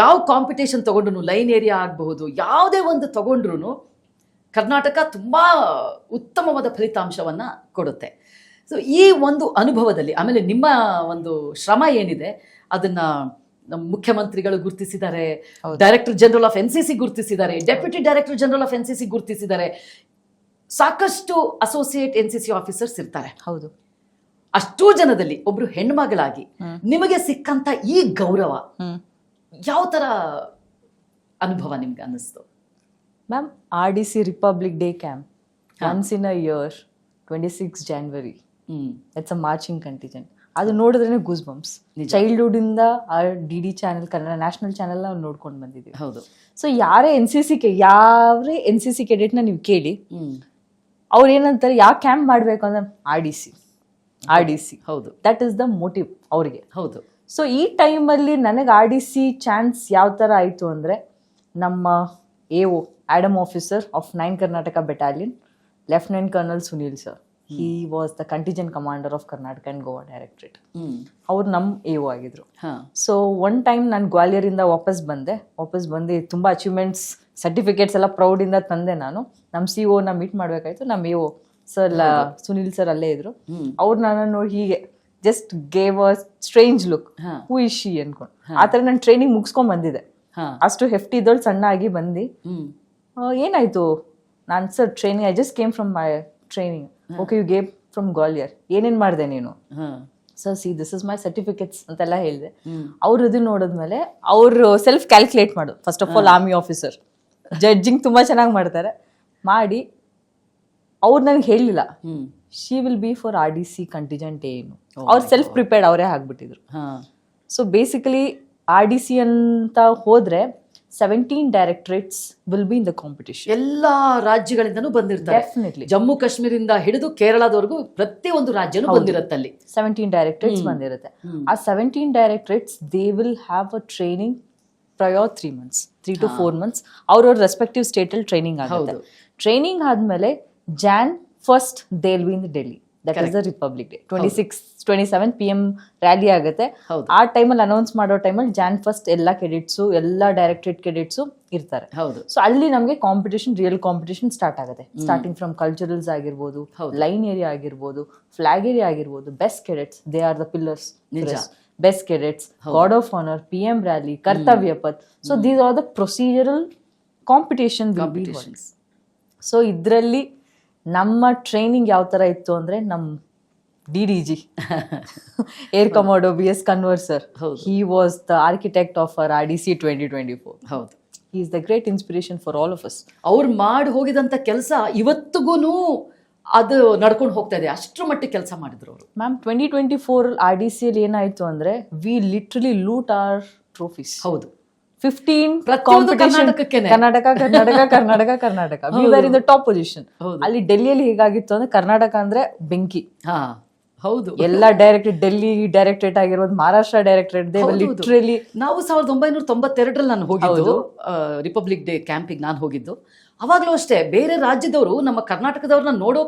ಯಾವ ಕಾಂಪಿಟೇಷನ್ ತಗೊಂಡ್ರು, ಲೈನ್ ಏರಿಯಾ ಆಗಬಹುದು, ಯಾವುದೇ ಒಂದು ತಗೊಂಡ್ರು ಕರ್ನಾಟಕ ತುಂಬ ಉತ್ತಮವಾದ ಫಲಿತಾಂಶವನ್ನು ಕೊಡುತ್ತೆ. ಸೊ ಈ ಒಂದು ಅನುಭವದಲ್ಲಿ ಆಮೇಲೆ ನಿಮ್ಮ ಒಂದು ಶ್ರಮ ಏನಿದೆ ಅದನ್ನು ನಮ್ಮ ಮುಖ್ಯಮಂತ್ರಿಗಳು ಗುರುತಿಸಿದ್ದಾರೆ, ಡೈರೆಕ್ಟರ್ ಜನರಲ್ ಆಫ್ NCC ಗುರುತಿಸಿದ್ದಾರೆ, deputy director general of NCC ಗುರುತಿಸಿದ್ದಾರೆ, ಸಾಕಷ್ಟು ಅಸೋಸಿಯೇಟ್ NCC ಆಫೀಸರ್ಸ್ ಇರ್ತಾರೆ. ಹೌದು. ಅಷ್ಟೂ ಜನದಲ್ಲಿ ಒಬ್ರು ಹೆಣ್ಮಗಳಾಗಿ ನಿಮಗೆ ಸಿಕ್ಕಂತ ಈ ಗೌರವ ಯಾವ ಥರ ಅನುಭವ ನಿಮ್ಗೆ ಅನ್ನಿಸ್ತು? Ma'am, RDC republic day camp once in a year 26 January. It's a marching contingent. ಅದು ನೋಡಿದ್ರೆ ಗೂಸ್ ಬಂಪ್ಸ್. ಚೈಲ್ಡ್ಹುಡ್ ಇಂದ DD channel, Kannada national channel ನಾವು ನೋಡ್ಕೊಂಡು ಬಂದಿದ್ದೀವಿ. ಹೌದು. ಸೊ ಯಾರೇ ಯಾರೇ NCC ಕೆಡೆಟ್ನ ನೀವು ಕೇಳಿ, ಅವ್ರು ಏನಂತಾರೆ, ಯಾವ ಕ್ಯಾಂಪ್ ಮಾಡಬೇಕು ಅಂದ್ರೆ RDC. ಹೌದು, ದಟ್ ಇಸ್ ದ ಮೋಟಿವ್ ಅವ್ರಿಗೆ. ಹೌದು. ಸೊ ಈ ಟೈಮಲ್ಲಿ ನನಗೆ RDC ಚಾನ್ಸ್ ಯಾವ ಥರ ಆಯಿತು ಅಂದರೆ, ನಮ್ಮ AO Adam officer of 9 Karnataka battalion, lieutenant colonel Sunil sir. He was the contingent commander of Karnataka and Goa Directorate. ಅವ್ರು ನಮ್ಮ AO ಆಗಿದ್ರು. ಸೊ ಒನ್ ಟೈಮ್ ನಾನು ಗ್ವಾಲಿಯರಿಂದ ವಾಪಸ್ ಬಂದು ತುಂಬ ಅಚೀವ್ಮೆಂಟ್ಸ್, ಸರ್ಟಿಫಿಕೇಟ್ಸ್ ಎಲ್ಲ ಪ್ರೌಡಿಂದ ತಂದೆ. ನಾನು ನಮ್ಮ CO ಮೀಟ್ ಮಾಡಬೇಕಾಯ್ತು. ನಮ್ಮ AO ಸರ್ ಸುನೀಲ್ ಸರ್ ಅಲ್ಲೇ ಇದ್ರು. ಅವ್ರು ನನ್ನ ನೋಡಿ ಹೀಗೆ just gave a strange look, who is she ಅನ್ಕೊಂಡು. ಆ ಥರ ನಾನು ಟ್ರೈನಿಂಗ್ ಮುಗಿಸ್ಕೊಂಡ್ ಬಂದಿದ್ದೆ. ಅಷ್ಟು ಹೆಫ್ಟಿ ಇದ್ದೋಳು ಸಣ್ಣ ಆಗಿ ಬಂದು, ಏನಾಯ್ತು? ನಾನು sir training, I just came from my training. Okay, you gave from Gwalior, ಏನೇನು ಮಾಡಿದೆ ನೀನು? Sir see this is my certificates ಅಂತೆಲ್ಲ ಹೇಳಿದೆ. ಅವ್ರು ಇದು ನೋಡಿದ್ಮೇಲೆ ಅವರು ಸೆಲ್ಫ್ ಕ್ಯಾಲ್ಕುಲೇಟ್ ಮಾಡೋದು. First of all army officer judging ತುಂಬ ಚೆನ್ನಾಗಿ ಮಾಡ್ತಾರೆ. ಮಾಡಿ ಅವ್ರು ನನಗೆ ಹೇಳಲಿಲ್ಲ she will be for RDC contingent ಏನು. ಅವ್ರು ಸೆಲ್ಫ್ ಪ್ರಿಪೇರ್ಡ್ ಅವರೇ ಆಗ್ಬಿಟ್ಟಿದ್ರು. ಸೊ ಬೇಸಿಕಲಿ RDC ಅಂತ ಹೋದ್ರೆ 17 directorates will be in the competition. ಎಲ್ಲಾ ರಾಜ್ಯಗಳಿಂದನೂ ಬಂದಿರ್ತಾರೆ. ಡೆಫಿನೆಟ್ಲಿ ಜಮ್ಮು ಕಾಶ್ಮೀರಿಂದ ಹಿಡಿದು ಕೇರಳದವರೆಗೂ ಪ್ರತಿಯೊಂದು ರಾಜ್ಯನೂ ಬಂದಿರುತ್ತೆ. ಅಲ್ಲಿ 17 ಡೈರೆಕ್ಟರೇಟ್ಸ್ ಬಂದಿರುತ್ತೆ. ಆ 17 directorates they will have a training prior 3 months, 3 to 4 months ಅವ್ರವ್ರ ರೆಸ್ಪೆಕ್ಟಿವ್ ಸ್ಟೇಟ್ ಅಲ್ಲಿ ಟ್ರೈನಿಂಗ್ ಆಗುತ್ತೆ. ಟ್ರೈನಿಂಗ್ ಆದ್ಮೇಲೆ Jan 1st they will be in Delhi. That is the republic day. 26-27 PM rally ಆಗುತ್ತೆ. ಆ ಟೈಮಲ್ಲಿ ಅನೌನ್ಸ್ ಮಾಡೋ ಟೈಮಲ್ಲಿ Jan 1st ಎಲ್ಲ ಕೆಡೆಟ್ಸು, ಎಲ್ಲ ಡೈರೆಕ್ಟರೇಟ್ ಕೆಡೆಟ್ಸು ಇರ್ತಾರೆ. ಸೊ ಅಲ್ಲಿ ನಮಗೆ ಕಾಂಪಿಟೇಷನ್, ರಿಯಲ್ ಕಾಂಪಿಟೇಷನ್ ಸ್ಟಾರ್ಟ್ ಆಗುತ್ತೆ. ಸ್ಟಾರ್ಟಿಂಗ್ ಫ್ರಮ್ ಕಲ್ಚರಲ್ಸ್ ಆಗಿರ್ಬೋದು, ಲೈನ್ ಏರಿಯಾ ಆಗಿರ್ಬೋದು, ಫ್ಲಾಗ್ ಏರಿಯಾ ಆಗಿರ್ಬೋದು. Best cadets, they are the pillars. Best cadets, guard of honour, PM rally, Kartavya Path. So these are the procedural competition. So ಇದರಲ್ಲಿ ನಮ್ಮ training ಯಾವ ಥರ ಇತ್ತು ಅಂದರೆ, ನಮ್ಮ DDG air commando BS Kanwar sir, he was the architect of our RDC 2024. ಹೌದು, he is the great inspiration for all of us. ಅವ್ರು ಮಾಡಿ ಹೋಗಿದಂಥ ಕೆಲಸ ಇವತ್ತಿಗೂ ಅದು ನಡ್ಕೊಂಡು ಹೋಗ್ತಾ ಇದೆ. ಅಷ್ಟರ ಮಟ್ಟಿಗೆ ಕೆಲಸ ಮಾಡಿದ್ರು ಅವರು. ಮ್ಯಾಮ್ 2024 RDC ಅಲ್ಲಿ ಏನಾಯಿತು ಅಂದರೆ, we literally loot our trophies. ಹೌದು, 15 ಕರ್ನಾಟಕಕ್ಕೆ Karnataka we are in the top position. ಅಲ್ಲಿ ಡೆಲ್ಲಿಯಲ್ಲಿ ಹೇಗಾಗಿತ್ತು ಅಂದ್ರೆ, ಕರ್ನಾಟಕ ಅಂದ್ರೆ ಬೆಂಕಿ. ಹೌದು, ಎಲ್ಲ ಡೈರೆಕ್ಟರೇಟ್, ಡೆಲ್ಲಿ ಡೈರೆಕ್ಟರೇಟ್ ಆಗಿರ್ಬೋದು, ಮಹಾರಾಷ್ಟ್ರ ಡೈರೆಕ್ಟರೇಟ್, ಲಿಟ್ರಲಿ. ನಾವು 1992ರಲ್ಲಿ ನಾನು ಹೋಗಿದ್ದು ರಿಪಬ್ಲಿಕ್ ಡೇ ಕ್ಯಾಂಪಿಗೆ ನಾನು ಹೋಗಿದ್ದು. ಅವಾಗಲೂ ಅಷ್ಟೇ ಬೇರೆ ರಾಜ್ಯದವರು ನಮ್ಮ ಕರ್ನಾಟಕದವ್ರನ್ನ ನೋಡೋ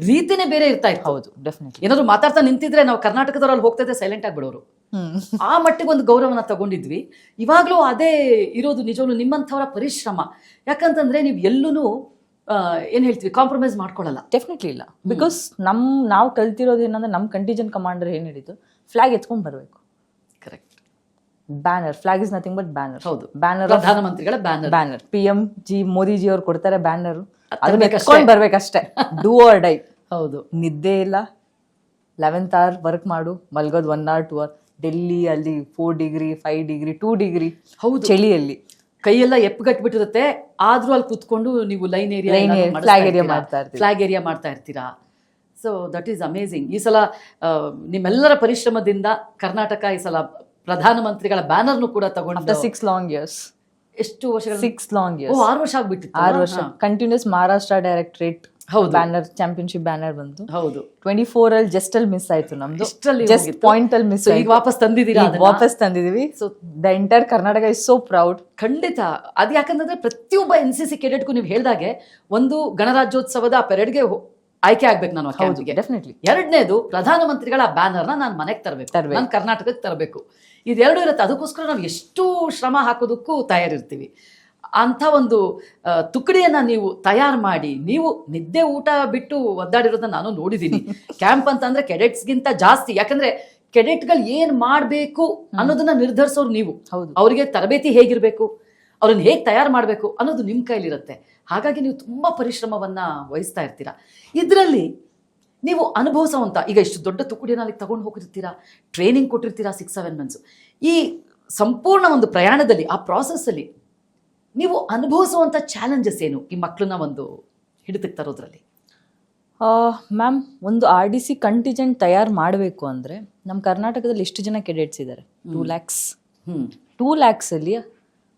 ರೀತಿನೇ ಬೇರೆ ಇರ್ತಾ ಇತ್ತು. ಹೌದು, ಡೆಫಿನೆಟ್ಲಿ. ಏನಾದ್ರು ಮಾತಾಡ್ತಾ ನಿಂತಿದ್ರೆ ನಾವು ಕರ್ನಾಟಕದವ್ರಲ್ಲಿ ಹೋಗ್ತಾ ಇದ್ರೆ ಸೈಲೆಂಟ್ ಆಗಿಬಿಡೋರು. ಆ ಮಟ್ಟಿಗೆ ಒಂದು ಗೌರವನ ತಗೊಂಡಿದ್ವಿ. ಇವಾಗಲೂ ಅದೇ ಇರೋದು ನಿಜವೂ ನಿಮ್ಮಂಥವರ ಪರಿಶ್ರಮ. ಯಾಕಂತಂದ್ರೆ ನೀವು ಎಲ್ಲೂ ಏನ್ ಹೇಳ್ತೀವಿ, ಕಾಂಪ್ರಮೈಸ್ ಮಾಡ್ಕೊಳ್ಳಲ್ಲ. ಡೆಫಿನೆಟ್ಲಿ ಇಲ್ಲ. ಬಿಕಾಸ್ ನಾವು ಕಲ್ತಿರೋದು ಏನಂದ್ರೆ, ನಮ್ಮ ಕಂಟಿಜೆಂಟ್ ಕಮಾಂಡರ್ ಏನ್ ಹೇಳಿದ್ದು, ಫ್ಲಾಗ್ ಎತ್ಕೊಂಡ್ ಬರ್ಬೇಕು. Correct. Banner, flag is nothing but banner. ಹೌದು, ಬ್ಯಾನರ್, ಪ್ರಧಾನಮಂತ್ರಿಗಳ ಬ್ಯಾನರ್. PM ಮೋದಿಜಿ ಅವ್ರು ಕೊಡ್ತಾರೆ ಬ್ಯಾನರ್, ಅದನ್ನ ಎತ್ಕೊಂಡ್ ಬರ್ಬೇಕಷ್ಟೇ. Do or die. ಹೌದು. ನಿದ್ದೆ ಇಲ್ಲ, 11th hour ವರ್ಕ್ ಮಾಡು, ಮಲ್ಗೋದು 1 hour 2 hour. ಡೆಲ್ಲಿ ಅಲ್ಲಿ 4 ಡಿಗ್ರಿ 5 ಡಿಗ್ರಿ 2 ಡಿಗ್ರಿ ಹೌದು. ಚಳಿಯಲ್ಲಿ ಕೈಯೆಲ್ಲ ಎಪ್ಪಗಟ್ಬಿಟ್ಟಿರುತ್ತೆ, ಆದ್ರೂ ಅಲ್ಲಿ ಕುತ್ಕೊಂಡು ನೀವು ಲೈನ್ ಏರಿಯಾ ಫ್ಲಾಗ್ ಏರಿಯಾ ಮಾಡ್ತಾ ಇರ್ತೀರಾ. So that is amazing. ಈ ಸಲ ನಿಮ್ಮೆಲ್ಲರ ಪರಿಶ್ರಮದಿಂದ ಕರ್ನಾಟಕ ಈ ಸಲ ಪ್ರಧಾನಮಂತ್ರಿಗಳ ಬ್ಯಾನರ್ನು ಕೂಡ ತಗೊಂಡು 6 long years. ಎಷ್ಟು ವರ್ಷಗಳ 6 long years. 6 ವರ್ಷ ಆಗ್ಬಿಟ್ಟಿತ್ತು. 6 ವರ್ಷ ಕಂಟಿನ್ಯೂಸ್ ಮಹಾರಾಷ್ಟ್ರ ಡೈರೆಕ್ಟರೇಟ್ ಹೌದು ಬ್ಯಾನರ್, ಚಾಂಪಿಯನ್ಶಿಪ್ ಬ್ಯಾನರ್ ಬಂತು. ಹೌದು. 24 ಅಲ್ಲಿ ಜಸ್ಟ್ ಅಲ್ಲಿ ಮಿಸ್ ಆಯ್ತು ನಮ್ದು, ಇಷ್ಟರಲ್ಲಿ ಜಸ್ಟ್ ಹೋಗಿತ್ತು. ಪಾಯಿಂಟ್ ಅಲ್ಲಿ ಮಿಸ್. ಈಗ ವಾಪಸ್ ತಂದಿದ್ದೀರಾ ಅದನ್ನ? ವಾಪಸ್ ತಂದಿದೀವಿ. So the entire Karnataka is so proud. ಖಂಡಿತ. ಅದು ಯಾಕಂತಂದ್ರೆ ಪ್ರತಿಯೊಬ್ಬ NCC ಕೆಡೆಟ್ಗೂ ನೀವು ಹೇಳ್ದಾಗೆ ಒಂದು ಗಣರಾಜ್ಯೋತ್ಸವದ ಆ ಪೆರೇಡ್ಗೆ ಆಯ್ಕೆ ಆಗ್ಬೇಕು ನಾನು ಕ್ಯಾಂಪ್ಗೆ. ಡೆಫಿನೆಟ್ಲಿ. ಎರಡನೇದು ಪ್ರಧಾನಮಂತ್ರಿಗಳ ಬ್ಯಾನರ್ನ ನಾನು ಮನೆಗೆ ತರಬೇಕು, ನಾನು ಕರ್ನಾಟಕಕ್ಕೆ ತರಬೇಕು. ಇದೆರಡು ಇರುತ್ತೆ. ಅದಕ್ಕೋಸ್ಕರ ನಾವು ಎಷ್ಟು ಶ್ರಮ ಹಾಕೋದಕ್ಕೂ ತಯಾರಿರ್ತೀವಿ. ಅಂಥ ಒಂದು ತುಕಡಿಯನ್ನ ನೀವು ತಯಾರು ಮಾಡಿ, ನೀವು ನಿದ್ದೆ ಊಟ ಬಿಟ್ಟು ಒದ್ದಾಡಿರೋದನ್ನ ನಾನು ನೋಡಿದ್ದೀನಿ. ಕ್ಯಾಂಪ್ ಅಂತಂದ್ರೆ ಕೆಡೆಟ್ಸ್ಗಿಂತ ಜಾಸ್ತಿ. ಯಾಕಂದ್ರೆ ಕೆಡೆಟ್ಗಳು ಏನ್ ಮಾಡಬೇಕು ಅನ್ನೋದನ್ನ ನಿರ್ಧರಿಸೋರು ನೀವು. ಅವರಿಗೆ ತರಬೇತಿ ಹೇಗಿರ್ಬೇಕು, ಅವ್ರನ್ನ ಹೇಗೆ ತಯಾರು ಮಾಡಬೇಕು ಅನ್ನೋದು ನಿಮ್ಮ ಕೈಲಿರುತ್ತೆ. ಹಾಗಾಗಿ ನೀವು ತುಂಬ ಪರಿಶ್ರಮವನ್ನ ವಹಿಸ್ತಾ ಇರ್ತೀರಾ. ಇದರಲ್ಲಿ ನೀವು ಅನುಭವಿಸೋವಂಥ, ಈಗ ಇಷ್ಟು ದೊಡ್ಡ ತುಕಡಿಯನ್ನು ಅಲ್ಲಿಗೆ ತಗೊಂಡು ಹೋಗಿರ್ತೀರಾ, ಟ್ರೈನಿಂಗ್ ಕೊಟ್ಟಿರ್ತೀರಾ 6-7 months. ಈ ಸಂಪೂರ್ಣ ಒಂದು ಪ್ರಯಾಣದಲ್ಲಿ, ಆ ಪ್ರಾಸೆಸ್ಸಲ್ಲಿ ನೀವು ಅನುಭವಿಸುವಂಥ ಚಾಲೆಂಜಸ್ ಏನು ಈ ಮಕ್ಕಳನ್ನ ಒಂದು ಹಿಡಿತಕ್ಕೆ ತರೋದ್ರಲ್ಲಿ? ಮ್ಯಾಮ್, ಒಂದು RDC ಕಂಟಿಜೆಂಟ್ ತಯಾರು ಮಾಡಬೇಕು ಅಂದರೆ ನಮ್ಮ ಕರ್ನಾಟಕದಲ್ಲಿ ಎಷ್ಟು ಜನ ಕೆಡೆಟ್ಸ್ ಇದ್ದಾರೆ? 2 lakhs. 2 lakhs ಅಲ್ಲಿ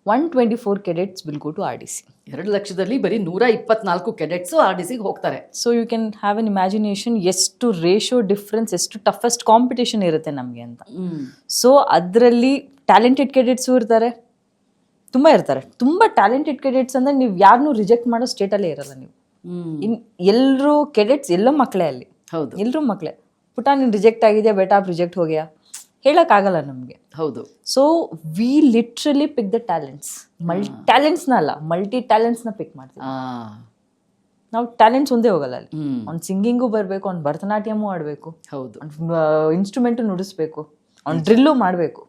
124 cadets will go to RDC. 2 ಲಕ್ಷದಲ್ಲಿ ಬರೀ 124 ಕೆಡೆಟ್ಸ್ RDCಗೆ ಹೋಗ್ತಾರೆ. So you can have an imagination ಎಷ್ಟು ರೇಷಿಯೋ ಡಿಫ್ರೆನ್ಸ್, ಎಷ್ಟು ಟಫೆಸ್ಟ್ ಕಾಂಪಿಟೇಷನ್ ಇರುತ್ತೆ ನಮಗೆ ಅಂತ. ಸೊ ಅದರಲ್ಲಿ ಟ್ಯಾಲೆಂಟೆಡ್ ಕೆಡೆಟ್ಸು ಇರ್ತಾರೆ, ತುಂಬ ಇರ್ತಾರೆ. ತುಂಬ ಟ್ಯಾಲೆಂಟೆಡ್ ಕೆಡೆಟ್ಸ್ ಅಂದರೆ ನೀವು ಯಾರನ್ನೂ ರಿಜೆಕ್ಟ್ ಮಾಡೋ ಸ್ಟೇಟಲ್ಲೇ ಇರಲ್ಲ ನೀವು. ಎಲ್ಲರೂ ಕೆಡೆಟ್ಸ್, ಎಲ್ಲೋ ಮಕ್ಕಳೇ ಅಲ್ಲಿ. ಹೌದು, ಎಲ್ಲರೂ ಮಕ್ಕಳೇ. ಪುಟ ನೀನು ರಿಜೆಕ್ಟ್ ಆಗಿದೆಯಾ, ಬೇಟಾ ರಿಜೆಕ್ಟ್ ಹೋಗ್ಯಾ, ಹೇಳೋಕ್ಕಾಗಲ್ಲ ನಮಗೆ. ಹೌದು. So we literally pick the talents. ಟ್ಯಾಲೆಂಟ್ಸ್ನ ಅಲ್ಲ, ಮಲ್ಟಿ ಟ್ಯಾಲೆಂಟ್ಸ್ನ ಪಿಕ್ ಮಾಡ್ತೀವಿ ನಾವು. ಟ್ಯಾಲೆಂಟ್ಸ್ ಒಂದೇ ಹೋಗಲ್ಲ ಅಲ್ಲಿ. ಅವ್ನು ಸಿಂಗಿಂಗು ಬರಬೇಕು, ಅವ್ನು ಭರತನಾಟ್ಯಮೂ ಆಡಬೇಕು, ಹೌದು, ಇನ್ಸ್ಟ್ರೂಮೆಂಟು ನುಡಿಸ್ಬೇಕು, ಅವ್ನು ಡ್ರಿಲ್ಲು ಮಾಡಬೇಕು,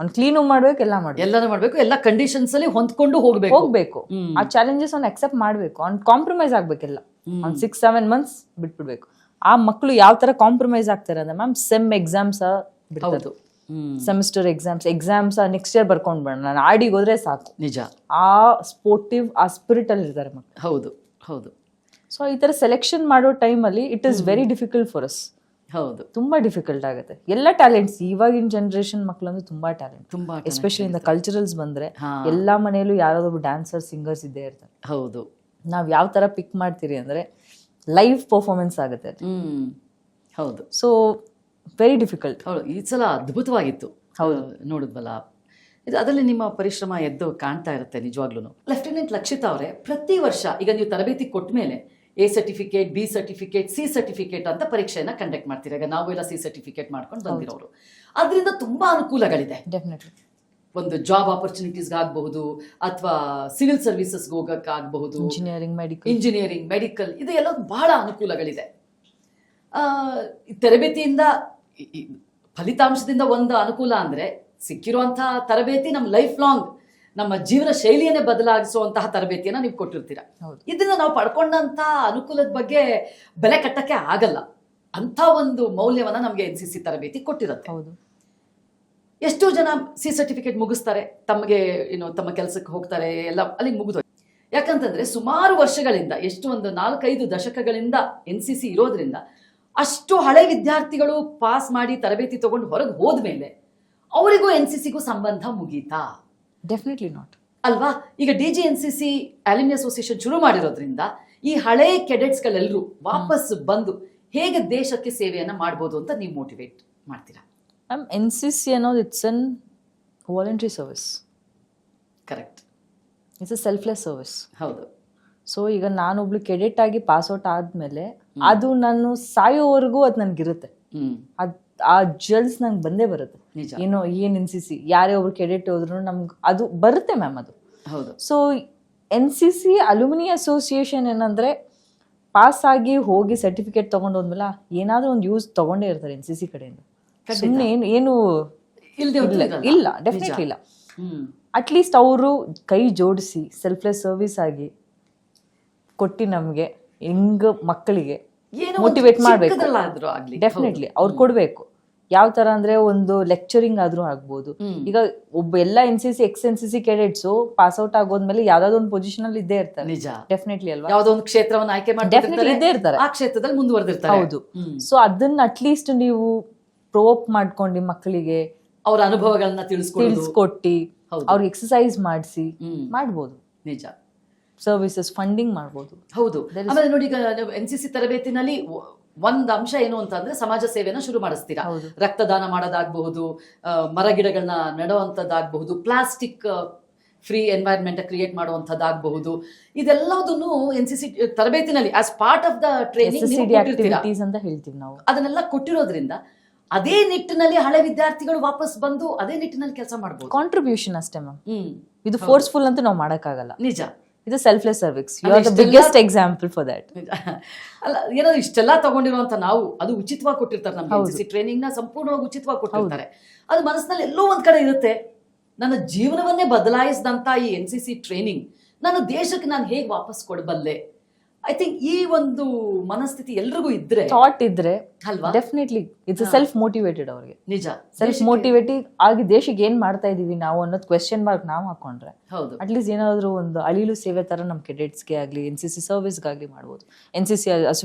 ಅವ್ನು ಕ್ಲೀನು ಮಾಡ್ಬೇಕು, ಎಲ್ಲಾನು ಮಾಡ್ಬೇಕು, ಎಲ್ಲ ಕಂಡೀಷನ್ಸ್ ಅಲ್ಲಿ ಹೊಂದ್ಕೊಂಡು ಹೋಗ್ಬೇಕು. ಆ ಚಾಲೆಂಜಸ್ ಅವ್ನು ಅಕ್ಸೆಪ್ಟ್ ಮಾಡ್ಬೇಕು, ಅವ್ನು ಕಾಂಪ್ರಮೈಸ್ ಆಗ್ಬೇಕೆಲ್ಲ. ಅವ್ನು 6-7 months ಬಿಟ್ಬಿಡ್ಬೇಕು. ಆ ಮಕ್ಕಳು ಯಾವ ತರ ಕಾಂಪ್ರಮೈಸ್ ಆಗ್ತಾರೆ ಅಂದ್ರೆ ಮ್ಯಾಮ್, ಸೆಮ್ ಎಕ್ಸಾಮ್ಸ್ ಬಿಡ್ತಾರೆ, ಸೆಮಿಸ್ಟರ್ ಎಕ್ಸಾಮ್ಸ್ ನೆಕ್ಸ್ಟ್ ಇಯರ್ ಬರ್ಕೊಂಡ್ ಬೇಡ, ನಾನು ಆಡಿಗೆ ಹೋದ್ರೆ ಸಾಕು. ನಿಜ. ಆ ಸ್ಪೋರ್ಟಿವ್, ಆ ಸ್ಪಿರಿಟ್ ಅಲ್ಲಿ ಇರ್ತಾರೆ ಮಕ್ಕಳು. ಹೌದು ಹೌದು. ಸೊ ಈ ತರ ಸೆಲೆಕ್ಷನ್ ಮಾಡೋ ಟೈಮಲ್ಲಿ it is very difficult for us. ಹೌದು, ತುಂಬಾ ಡಿಫಿಕಲ್ಟ್ ಆಗುತ್ತೆ. ಎಲ್ಲ ಟ್ಯಾಲೆಂಟ್ಸ್, ಇವಾಗಿನ ಜನರೇಷನ್ ಮಕ್ಕಳಂದ್ರೆ ತುಂಬಾ ಟ್ಯಾಲೆಂಟ್, ತುಂಬಾ ಎಸ್ಪೆಷಲಿ ಇಂದ ಕಲ್ಚರಲ್ಸ್ ಬಂದ್ರೆ ಎಲ್ಲಾ ಮನೆಯಲ್ಲೂ ಯಾರಾದ್ರೂ ಡ್ಯಾನ್ಸರ್, ಸಿಂಗರ್ಸ್ ಇದ್ದೇ ಇರ್ತಾರೆ. ಹೌದು. ನಾವ್ ಯಾವ ತರ ಪಿಕ್ ಮಾಡ್ತೀರಿ ಅಂದ್ರೆ ಲೈವ್ ಪರ್ಫಾರ್ಮೆನ್ಸ್ ಆಗುತ್ತೆ. ಹೌದು. So very difficult. ಹೌದು, ಈ ಸಲ ಅದ್ಭುತವಾಗಿತ್ತು. ಹೌದು, ನೋಡಿದ್ವಲ್ಲ, ಇದು ಅದರಲ್ಲಿ ನಿಮ್ಮ ಪರಿಶ್ರಮ ಎದ್ದು ಕಾಣ್ತಾ ಇರುತ್ತೆ ನಿಜವಾಗ್ಲೂ. ಲೆಫ್ಟಿನೆಂಟ್ ಲಕ್ಷಿತಾ ಅವರೇ, ಪ್ರತಿ ವರ್ಷ ಈಗ ನೀವು ತರಬೇತಿ ಕೊಟ್ಟ ಮೇಲೆ A certificate, B certificate, C certificate ಅಂತ ಪರೀಕ್ಷೆಯನ್ನು ಕಂಡಕ್ಟ್ ಮಾಡ್ತೀರಾ. ಈಗ ನಾವು ಎಲ್ಲ C ಸರ್ಟಿಫಿಕೇಟ್ ಮಾಡ್ಕೊಂಡು ಬಂದಿರೋರು. ಅದರಿಂದ ತುಂಬಾ ಅನುಕೂಲಗಳಿದೆ. ಡೆಫಿನೆಟ್ಲಿ. ಒಂದು ಜಾಬ್ ಆಪರ್ಚುನಿಟೀಸ್ಗೆ ಆಗಬಹುದು, ಅಥವಾ ಸಿವಿಲ್ ಸರ್ವಿಸಸ್ಗೆ ಹೋಗೋಕ್ಕಾಗಬಹುದು, ಇಂಜಿನಿಯರಿಂಗ್, ಮೆಡಿಕಲ್, ಇದು ಎಲ್ಲ ಬಹಳ ಅನುಕೂಲಗಳಿದೆ. ತರಬೇತಿಯಿಂದ, ಫಲಿತಾಂಶದಿಂದ ಒಂದು ಅನುಕೂಲ ಅಂದರೆ ಸಿಕ್ಕಿರುವಂಥ ತರಬೇತಿ ನಮ್ಮ ಲೈಫ್ ಲಾಂಗ್, ನಮ್ಮ ಜೀವನ ಶೈಲಿಯನ್ನೇ ಬದಲಾಯಿಸುವಂತಹ ತರಬೇತಿಯನ್ನು ನೀವು ಕೊಟ್ಟಿರ್ತೀರಾ. ಇದನ್ನ ನಾವು ಪಡ್ಕೊಂಡಂಥ ಅನುಕೂಲದ ಬಗ್ಗೆ ಬೆಲೆ ಕಟ್ಟಕ್ಕೆ ಆಗಲ್ಲ. ಅಂಥ ಒಂದು ಮೌಲ್ಯವನ್ನ ನಮಗೆ NCC ತರಬೇತಿ ಕೊಟ್ಟಿರುತ್ತೆ. ಹೌದು. ಎಷ್ಟೋ ಜನ C ಸರ್ಟಿಫಿಕೇಟ್ ಮುಗಿಸ್ತಾರೆ, ತಮಗೆ ತಮ್ಮ ಕೆಲಸಕ್ಕೆ ಹೋಗ್ತಾರೆ, ಎಲ್ಲ ಅಲ್ಲಿಗೆ ಮುಗಿದು. ಯಾಕಂತಂದ್ರೆ ಸುಮಾರು ವರ್ಷಗಳಿಂದ, ಎಷ್ಟು ಒಂದು 4-5 ದಶಕಗಳಿಂದ NCC ಇರೋದ್ರಿಂದ ಅಷ್ಟು ಹಳೆ ವಿದ್ಯಾರ್ಥಿಗಳು ಪಾಸ್ ಮಾಡಿ ತರಬೇತಿ ತಗೊಂಡು ಹೊರಗೆ ಹೋದ್ಮೇಲೆ ಅವರಿಗೂ NCCಗೂ ಸಂಬಂಧ ಮುಗೀತಾ? ಡೆಫಿನೆಟ್ಲಿ ನಾಟ್ ಅಲ್ವಾ. ಈಗ DGNCC ಅಲ್ಯುಮಿನಿ ಅಸೋಸಿಯೇಷನ್ ಶುರು ಮಾಡಿರೋದ್ರಿಂದ ಈ ಹಳೆ ಕೆಡೆಟ್ಸ್ಗಳೆಲ್ಲರೂ ವಾಪಸ್ ಬಂದು ಹೇಗೆ ದೇಶಕ್ಕೆ ಸೇವೆಯನ್ನ ಮಾಡ್ಬೋದು ಅಂತ ನೀವು ಮೋಟಿವೇಟ್ ಮಾಡ್ತೀರಾ? NCC ಅನ್ನೋದು it's an voluntary service. Correct. It's a selfless service. ಹೌದು. ಸೊ ಈಗ ನಾನೊಬ್ಳು ಕೆಡೆಟ್ ಆಗಿ ಪಾಸ್ಔಟ್ ಆದ್ಮೇಲೆ ಅದು ನಾನು ಸಾಯೋವರೆಗೂ ಅದು ನನ್ಗಿರುತ್ತೆ. ಆ ಜಲ್ಸ್ ನಂಗೆ ಬಂದೇ ಬರುತ್ತೆ. ಏನೋ ಏನ್ NCC ಯಾರೇ ಒಬ್ರು ಕೆಡೆಟ್ ಹೋದ್ರು ನಮ್ಗೆ ಅದು ಬರುತ್ತೆ ಮ್ಯಾಮ್, ಅದು. ಹೌದು. ಸೊ NCC ಅಲ್ಯುಮಿನಿ ಅಸೋಸಿಯೇಷನ್ ಏನಂದ್ರೆ ಪಾಸ್ ಆಗಿ ಹೋಗಿ ಸರ್ಟಿಫಿಕೇಟ್ ತಗೊಂಡು ಹೋದ್ಮೇಲೆ ಏನಾದ್ರೂ ಒಂದು ಯೂಸ್ ತಗೊಂಡೇ ಇರ್ತಾರೆ NCC ಕಡೆಯಿಂದ. ಸುಮ್ಮನೆ ಏನು ಇಲ್ಲ, ಡೆಫಿನೆಟ್ಲಿ ಇಲ್ಲ. ಅಟ್ಲೀಸ್ಟ್ ಅವರು ಕೈ ಜೋಡಿಸಿ ಸೆಲ್ಫ್ಲೆಸ್ ಸರ್ವಿಸ್ ಆಗಿ ಕೊಟ್ಟು ನಮಗೆ ಹೆಂಗ ಮಕ್ಕಳಿಗೆ ಏನೋ ಮೋಟಿವೇಟ್ ಮಾಡ್ಬೇಕು, ಚಿಕ್ಕದ್ರಲ್ಲಾದ್ರೂ ಆಗ್ಲಿ. ಡೆಫಿನೆಟ್ಲಿ ಅವ್ರು ಕೊಡ್ಬೇಕು. ಯಾವ ತರ ಅಂದ್ರೆ ಒಂದು ಲೆಕ್ಚರಿಂಗ್ ಆದ್ರೂ ಆಗ್ಬೋದು. ಈಗ ಒಬ್ಬ ಎಲ್ಲ NCC ex-NCC cadets pass out ಆಗೋದ್ಮೇಲೆ ಯಾವ್ದಾದ್ರು ಒಂದು ಪೊಸಿಷನ್ ಅಲ್ಲಿ ಇದ್ದೇ ಇರ್ತಾರೆ. ನಿಜ, ಡೆಫಿನೆಟ್ಲಿ ಅಲ್ವಾ, ಯಾವ್ದೋ ಒಂದು ಕ್ಷೇತ್ರವನ್ನು ಆಯ್ಕೆ ಡೆಫಿನೆಟ್ಲಿ ಮಾಡಿ ಇದ್ದೇ ಇರ್ತಾರೆ, ಆ ಕ್ಷೇತ್ರದಲ್ಲಿ ಮುಂದುವರೆದಿರ್ತಾರೆ. ಹೌದು. ಸೊ ಅದನ್ನ ಅಟ್ಲೀಸ್ಟ್ ನೀವು ಪ್ರೊವೋಕ್ ಮಾಡ್ಕೊಂಡು ಮಕ್ಕಳಿಗೆ ಅವರ ಅನುಭವಗಳನ್ನ ತಿಳಿಸ್ಕೊಟ್ಟಿ ಅವ್ರಿಗೆ ಎಕ್ಸಸೈಸ್ ಮಾಡಿಸಿ ಮಾಡ್ಬೋದು. ನಿಜ, ಸರ್ವಿಸಸ್ ಫಂಡಿಂಗ್ ಮಾಡ್ಬೋದು. ಹೌದು. ಆಮೇಲೆ ನೋಡಿ, ಈಗ NCC ತರಬೇತಿನಲ್ಲಿ ಒಂದ್ ಅಂಶ ಏನು ಅಂತಂದ್ರೆ ಸಮಾಜ ಸೇವೆನ ಶುರು ಮಾಡಿಸ್ತೀರಾ. ರಕ್ತದಾನ ಮಾಡೋದಾಗಬಹುದು, ಮರ ಗಿಡಗಳನ್ನ ನೆಡುವಂಥದ್ದಾಗಬಹುದು, ಪ್ಲಾಸ್ಟಿಕ್ ಫ್ರೀ ಎನ್ವೈರ್ಮೆಂಟ್ ಕ್ರಿಯೇಟ್ ಮಾಡುವಂಥದ್ದಾಗಬಹುದು. ಇದೆಲ್ಲದನ್ನು NCC ತರಬೇತಿನಲ್ಲಿ as part of the training ಅಂತ ಹೇಳ್ತೀವಿ ನಾವು. ಅದನ್ನೆಲ್ಲ ಕೊಟ್ಟಿರೋದ್ರಿಂದ ಅದೇ ನಿಟ್ಟಿನಲ್ಲಿ ಹಳೆ ವಿದ್ಯಾರ್ಥಿಗಳು ವಾಪಸ್ ಬಂದು ಅದೇ ನಿಟ್ಟಿನಲ್ಲಿ ಕೆಲಸ ಮಾಡಬಹುದು. ಕಾಂಟ್ರಿಬ್ಯೂಷನ್ ಅಷ್ಟೇ ಮ್ಯಾಮ್. ಇದು ಫೋರ್ಸ್ಫುಲ್ ಅಂತ ನಾವು ಮಾಡಕ್ಕಾಗಲ್ಲ. ನಿಜ, ಇದು selfless service. You are the biggest example for that. ಅಲ್ಲ, ಏನಾದ್ರು ಇಷ್ಟೆಲ್ಲ ತಗೊಂಡಿರುವಂತ ನಾವು ಅದು ಉಚಿತವಾಗಿ ಕೊಟ್ಟಿರ್ತಾರೆ. ನಮ್ಗೆ NCC ಟ್ರೈನಿಂಗ್ ನ ಸಂಪೂರ್ಣವಾಗಿ ಉಚಿತವಾಗಿ ಕೊಟ್ಟಿರ್ತಾರೆ. ಅದು ಮನಸ್ಸಿನಲ್ಲಿ ಎಲ್ಲೋ ಒಂದ್ ಕಡೆ ಇರುತ್ತೆ, ನನ್ನ ಜೀವನವನ್ನೇ ಬದಲಾಯಿಸಿದಂತ ಈ NCC ಟ್ರೈನಿಂಗ್ ನಾನು ದೇಶಕ್ಕೆ ನಾನು ಹೇಗೆ ವಾಪಸ್ ಕೊಡಬಲ್ಲೆ. ಐ ಥಿಂಕ್ ಈ ಒಂದು ಮನಸ್ಥಿತಿ ಎಲ್ರಿಗೂ ಇದ್ರೆ, ಥಾಟ್ ಇದ್ರೆ ಅಲ್ವಾ, ಡೆಫಿನೆಟ್ಲಿ ಇಟ್ಸ್ ಸೆಲ್ಫ್ ಮೋಟಿವೇಟೆಡ್. ಅವ್ರಿಗೆ ನಿಜ ಸೆಲ್ಫ್ ಮೋಟಿವೇಟೆಡ್ ಆಗಿ ದೇಶಕ್ಕೆ ಏನ್ ಮಾಡ್ತಾ ಇದೀವಿ ನಾವು ಅನ್ನೋದು ಕ್ವೆಶ್ಚನ್ ಮಾರ್ಕ್ ನಾವು ಹಾಕೊಂಡ್ರೆ ಹೌದು, ಅಟ್ಲೀಸ್ಟ್ ಏನಾದ್ರು ಒಂದು ಅಳಿಲು ಸೇವೆ ತರ ನಮ್ ಕೆಡೆಟ್ಸ್ಗೆ ಆಗ್ಲಿ NCC ಸರ್ವಿಸ್ಗಾಗ್ಲಿ ಮಾಡ್ಬೋದು. NCC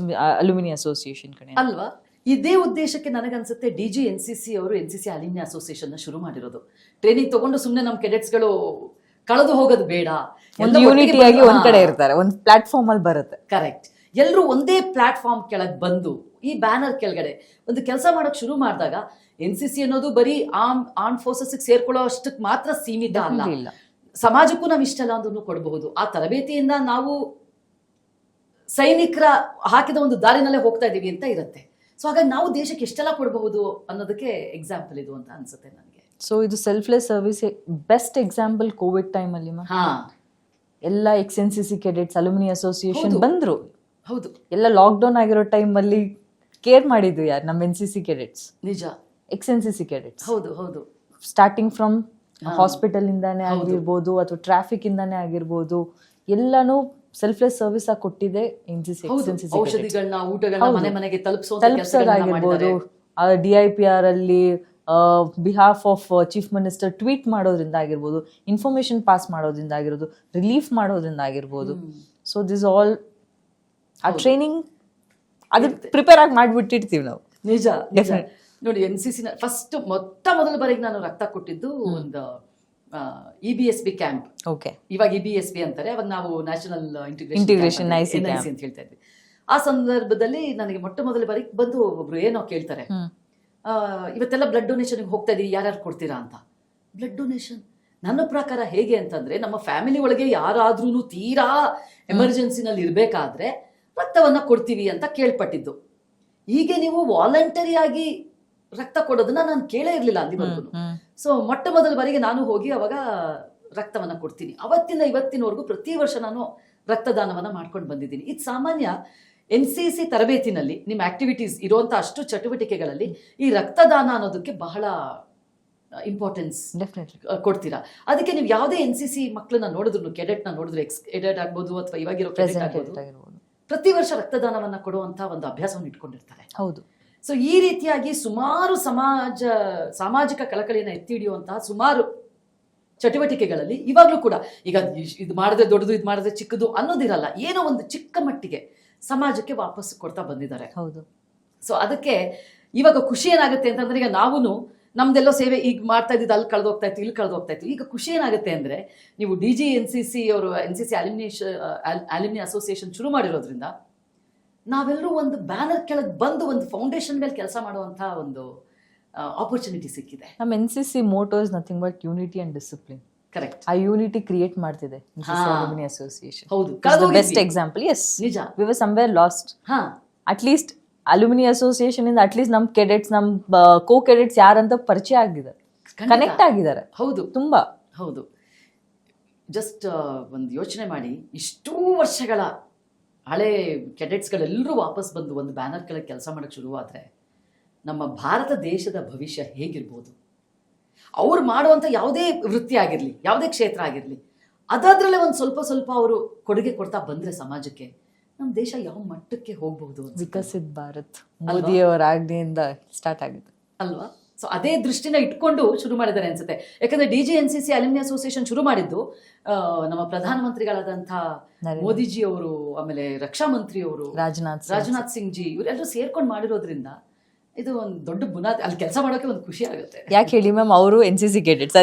ಅಲ್ಯೂಮಿನಿ ಅಸೋಸಿಯೇಷನ್ ಕಡೆ ಅಲ್ವಾ. ಇದೇ ಉದ್ದೇಶಕ್ಕೆ ನನಗನ್ಸುತ್ತೆ DGNCC ಅವರು NCC ಅಲ್ಯೂಮಿನಿ ಅಸೋಸಿಯೇಷನ್ ನ ಶುರು ಮಾಡಿರೋದು. ಟ್ರೈನಿಂಗ್ ತಗೊಂಡು ಸುಮ್ಮನೆ ನಮ್ಮ ಕೆಡೆಟ್ಸ್ಗಳು ಕಳೆದು ಹೋಗೋದು ಬೇಡ, ಒಂದು ಯೂನಿಟಿ ಆಗಿ ಒಂದ್ ಕಡೆ ಇರ್ತಾರೆ, ಒಂದು ಪ್ಲಾಟ್ಫಾರ್ಮ್ ಅಲ್ಲಿ ಬರುತ್ತೆ. ಕರೆಕ್ಟ್. ಎಲ್ಲರೂ ಒಂದೇ ಪ್ಲಾಟ್ಫಾರ್ಮ್ ಕೆಳಗೆ ಬಂದು ಈ ಬ್ಯಾನರ್ ಕೆಳಗಡೆ ಒಂದು ಕೆಲಸ ಮಾಡಕ್ ಶುರು ಮಾಡಿದಾಗ NCC ಅನ್ನೋದು ಬರೀ ಆರ್ಮ್ ಫೋರ್ಸಸ್ ಸೇರ್ಕೊಳ್ಳೋ ಅಷ್ಟಕ್ಕೆ ಮಾತ್ರ ಸೀಮಿತ ಅಲ್ಲ, ಸಮಾಜಕ್ಕೂ ನಾವು ಇಷ್ಟೆಲ್ಲ ಒಂದನ್ನು ಕೊಡಬಹುದು. ಆ ತರಬೇತಿಯಿಂದ ನಾವು ಸೈನಿಕರ ಹಾಕಿದ ಒಂದು ದಾರಿನಲ್ಲೇ ಹೋಗ್ತಾ ಇದೀವಿ ಅಂತ ಇರುತ್ತೆ. ಸೊ ಹಾಗಾಗಿ ನಾವು ದೇಶಕ್ಕೆ ಎಷ್ಟೆಲ್ಲ ಕೊಡಬಹುದು ಅನ್ನೋದಕ್ಕೆ ಎಕ್ಸಾಂಪಲ್ ಇದು ಅಂತ ಅನ್ಸುತ್ತೆ ನನಗೆ. ಸೊ ಇದು selfless service best example. Covid time ಅಲ್ಲಿ ಎಲ್ಲ ex-NCC ಕೆಡೆಟ್ಸ್ ಅಲ್ಯೂಮಿನಿ ಅಸೋಸಿಯೇಷನ್ ಬಂದ್ರು. ಹೌದು, ಎಲ್ಲ ಲಾಕ್ಡೌನ್ ಆಗಿರೋ ಟೈಮ್ ಅಲ್ಲಿ ಕೇರ್ ಮಾಡಿದ್ವಿ ಯಾರು, ನಮ್ಮ NCC ಕೆಡೆಟ್ಸ್. ನಿಜ, ex-NCC ಕೆಡೆಟ್ಸ್. ಹೌದು ಹೌದು. ಸ್ಟಾರ್ಟಿಂಗ್ ಫ್ರಮ್ ಹಾಸ್ಪಿಟಲ್ ಇಂದಾನೆ ಆಗಿರ್ಬೋದು ಅಥವಾ ಟ್ರಾಫಿಕ್ ಇಂದಾನೆ ಆಗಿರ್ಬೋದು, ಎಲ್ಲಾನು ಸೆಲ್ಫ್ಲೆಸ್ ಸರ್ವಿಸ್ ಆಗಿ ಕೊಟ್ಟಿದೆ NCC. ಔಷಧಿಗಳನ್ನ, ಊಟಗಳನ್ನ ಮನೆ ಮನೆಗೆ ತಲುಪಿಸೋದಾಗಿರ್ಬೋದು, DIPR ಅಲ್ಲಿ behalf of chief minister tweet ಮಾಡೋದ್ರಿಂದ ಆಗಿರ್ಬೋದು, ಇನ್ಫಾರ್ಮೇಶನ್ ಪಾಸ್ ಮಾಡೋದ್ರಿಂದ ಆಗಿರ್ಬೋದು, ರಿಲೀಫ್ ಮಾಡೋದ್ರಿಂದ ಆಗಿರ್ಬೋದು. ಸೊ ದಿಸ್ ಆಲ್ ಆ ಟ್ರೈನಿಂಗ್ ಅದಕ್ಕೆ ಪ್ರಿಪೇರ್ ಆಗಿ ಮಾಡಿಬಿಟ್ಟಿರ್ತೀವಿ ನಾವು. ನಿಜ, ನೋಡಿ NCC ನ ಫಸ್ಟ್ ಮೊದಲ ಬಾರಿಗೆ ನಾನು ರಕ್ತ ಕೊಟ್ಟಿದ್ದು ಒಂದು EBSB ಕ್ಯಾಂಪ್. ಓಕೆ, ಇವಾಗ EBSB ಅಂತಾರೆ, ಅವಾಗ ನಾವು ನ್ಯಾಷನಲ್ ಇಂಟಿಗ್ರೇಷನ್ NIC ಅಂತ ಹೇಳ್ತಾ ಇದ್ವಿ. ಆ ಸಂದರ್ಭದಲ್ಲಿ ನನಗೆ ಮೊದಲ ಬಾರಿಗೆ ಬಂದು ಒಬ್ರು ಏನೋ ಕೇಳ್ತಾರೆ, ಇವತ್ತೆಲ್ಲ ಬ್ಲಡ್ ಡೊನೇಷನ್ ಹೋಗ್ತಾ ಇದೀವಿ, ಯಾರ್ಯಾರು ಕೊಡ್ತೀರಾ ಅಂತ. ಬ್ಲಡ್ ಡೊನೇಷನ್ ನನ್ನ ಪ್ರಕಾರ ಹೇಗೆ ಅಂತಂದ್ರೆ, ನಮ್ಮ ಫ್ಯಾಮಿಲಿ ಒಳಗೆ ಯಾರಾದ್ರೂ ತೀರಾ ಎಮರ್ಜೆನ್ಸಿನಲ್ಲಿ ಇರಬೇಕಾದ್ರೆ ರಕ್ತವನ್ನ ಕೊಡ್ತೀವಿ ಅಂತ ಕೇಳ್ಪಟ್ಟಿದ್ದು. ಹೀಗೆ ನೀವು ವಾಲಂಟರಿ ಆಗಿ ರಕ್ತ ಕೊಡೋದನ್ನ ನಾನು ಕೇಳೇ ಇರ್ಲಿಲ್ಲ ಅಲ್ಲಿವರೆಗೂ. ಸೊ ಮೊದಲ ಬಾರಿಗೆ ನಾನು ಹೋಗಿ ಅವಾಗ ರಕ್ತವನ್ನ ಕೊಡ್ತೀನಿ. ಅವತ್ತಿಂದ ಇವತ್ತಿನವರೆಗೂ ಪ್ರತಿ ವರ್ಷ ನಾನು ರಕ್ತದಾನವನ್ನ ಮಾಡ್ಕೊಂಡು ಬಂದಿದ್ದೀನಿ. ಇದು ಸಾಮಾನ್ಯ NCC ತರಬೇತಿನಲ್ಲಿ ನಿಮ್ಮ ಆಕ್ಟಿವಿಟೀಸ್ ಇರುವಂತ ಅಷ್ಟು ಚಟುವಟಿಕೆಗಳಲ್ಲಿ ಈ ರಕ್ತದಾನ ಅನ್ನೋದಕ್ಕೆ ಬಹಳ ಇಂಪಾರ್ಟೆನ್ಸ್ ಕೊಡ್ತೀರಾ. ಅದಕ್ಕೆ ನೀವು ಯಾವುದೇ NCC ಮಕ್ಕಳನ್ನ ನೋಡಿದ್ರು, ಕೆಡೆಟ್ನ ನೋಡಿದ್ರು, ಎಕ್ಸ್ ಕೆಡೆಟ್ ಆಗ್ಬೋದು ಅಥವಾ ಇವಾಗಿರೋ ಕೆಡೆಟ್ ಆಗ್ಬೋದು, ಪ್ರತಿ ವರ್ಷ ರಕ್ತದಾನವನ್ನ ಕೊಡುವಂತ ಒಂದು ಅಭ್ಯಾಸವನ್ನು ಇಟ್ಕೊಂಡಿರ್ತಾರೆ. ಹೌದು. ಸೊ ಈ ರೀತಿಯಾಗಿ ಸುಮಾರು ಸಾಮಾಜಿಕ ಕಳಕಳಿಯನ್ನು ಎತ್ತಿ ಹಿಡಿಯುವಂತಹ ಸುಮಾರು ಚಟುವಟಿಕೆಗಳಲ್ಲಿ ಇವಾಗ್ಲೂ ಕೂಡ, ಈಗ ಇದು ಮಾಡಿದ್ರೆ ದೊಡ್ಡದು, ಇದು ಮಾಡಿದ್ರೆ ಚಿಕ್ಕದು ಅನ್ನೋದಿರಲ್ಲ, ಏನೋ ಒಂದು ಚಿಕ್ಕ ಮಟ್ಟಿಗೆ ಸಮಾಜಕ್ಕೆ ವಾಪಸ್ ಕೊಡ್ತಾ ಬಂದಿದ್ದಾರೆ. ಹೌದು. ಸೊ ಅದಕ್ಕೆ ಇವಾಗ ಖುಷಿ ಏನಾಗುತ್ತೆ ಅಂತಂದ್ರೆ, ಈಗ ನಾವು ನಮ್ದೆಲ್ಲೋ ಸೇವೆ ಈಗ ಮಾಡ್ತಾ ಇದ್ದಿದ್ದು ಅಲ್ಲಿ ಕಳೆದೋಗ್ತಾ ಇತ್ತು, ಇಲ್ಲಿ ಕಳೆದೋಗ್ತಾ ಇತ್ತು. ಈಗ ಖುಷಿ ಏನಾಗುತ್ತೆ ಅಂದ್ರೆ, ನೀವು DGNCC ಅವರು NCC ಅಲ್ಯೂಮಿನಿ ಅಸೋಸಿಯೇಷನ್ ಶುರು ಮಾಡಿರೋದ್ರಿಂದ ನಾವೆಲ್ಲರೂ ಒಂದು ಬ್ಯಾನರ್ ಕೆಳಗೆ ಬಂದು ಒಂದು ಫೌಂಡೇಶನ್ ಮೇಲೆ ಕೆಲಸ ಮಾಡುವಂತ ಒಂದು ಆಪರ್ಚುನಿಟಿ ಸಿಕ್ಕಿದೆ. ನಮ್ಮ NCC motto is nothing but unity and discipline. Correct. ಆ ಯೂನಿಟಿ ಕ್ರಿಯೇಟ್ ಮಾಡ್ತಿದೆ ಅಲ್ಯೂಮಿನಿ ಅಸೋಸಿಯೇಷನ್. ಹೌದು, ಬೆಸ್ಟ್ ಎಕ್ಸಾಂಪಲ್. ಎಸ್, ನಿಜ. We were somewhere last. At least alumni association ಇಂದ ಅಟ್ಲೀಸ್ಟ್ ನಮ್ ಕೆಡೆಟ್ಸ್, ನಮ್ ಕೋ ಕೆಡೆಟ್ಸ್ ಯಾರಂತ ಪರಿಚಯ ಆಗಿದ್ದಾರೆ, ಕನೆಕ್ಟ್ ಆಗಿದ್ದಾರೆ. ಹೌದು, ತುಂಬಾ. ಹೌದು. ಜಸ್ಟ್ ಒಂದು ಯೋಚನೆ ಮಾಡಿ, ಇಷ್ಟೂ ವರ್ಷಗಳ ಹಳೆ ಕೆಡೆಟ್ಸ್ಗಳೆಲ್ಲರೂ ವಾಪಸ್ ಬಂದು ಒಂದು ಬ್ಯಾನರ್ ಕೆಳಗೆ ಕೆಲಸ ಮಾಡಕ್ಕೆ ಶುರುವಾದ್ರೆ ನಮ್ಮ ಭಾರತ ದೇಶದ ಭವಿಷ್ಯ ಹೇಗಿರ್ಬೋದು. ಅವ್ರು ಮಾಡುವಂಥ ಯಾವುದೇ ವೃತ್ತಿ ಆಗಿರಲಿ, ಯಾವುದೇ ಕ್ಷೇತ್ರ ಆಗಿರಲಿ, ಅದಾದ್ರಲ್ಲೇ ಒಂದು ಸ್ವಲ್ಪ ಅವರು ಕೊಡುಗೆ ಕೊಡ್ತಾ ಬಂದರೆ ಸಮಾಜಕ್ಕೆ ನಮ್ಮ ದೇಶ ಯಾವ ಮಟ್ಟಕ್ಕೆ ಹೋಗ್ಬಹುದು ಅನ್ಸುತ್ತೆ? ವಿಕಸಿತ್ ಭಾರತ್ ಮೋದಿಯವರ ಆಜ್ಞೆಯಿಂದ ಸ್ಟಾರ್ಟ್ ಆಗಿದೆ ಅಲ್ವಾ? ಸೊ ಅದೇ ದೃಷ್ಟಿನ ಇಟ್ಕೊಂಡು ಶುರು ಮಾಡಿದ್ದಾರೆ ಅನ್ಸುತ್ತೆ. ಯಾಕಂದ್ರೆ DGNCC ಅಲ್ಯೂಮಿನಿ ಅಸೋಸಿಯೇಷನ್ ಶುರು ಮಾಡಿದ್ದು ನಮ್ಮ ಪ್ರಧಾನಮಂತ್ರಿಗಳಾದಂಥ ಮೋದಿಜಿ ಅವರು, ಆಮೇಲೆ ರಕ್ಷಾ ಮಂತ್ರಿ ಅವರು ರಾಜನಾಥ್ ಸಿಂಗ್ ಜಿ, ಇವರೆಲ್ಲರೂ ಸೇರ್ಕೊಂಡು ಮಾಡಿರೋದ್ರಿಂದ ಇದು ಒಂದು ದೊಡ್ಡ ಬುನಾದಿ. ಅಲ್ಲಿ ಕೆಲಸ ಮಾಡೋಕೆ ಒಂದು ಖುಷಿ ಆಗುತ್ತೆ. ಯಾಕೆ ಹೇಳಿ ಮ್ಯಾಮ್, ಅವರು NCC cadets.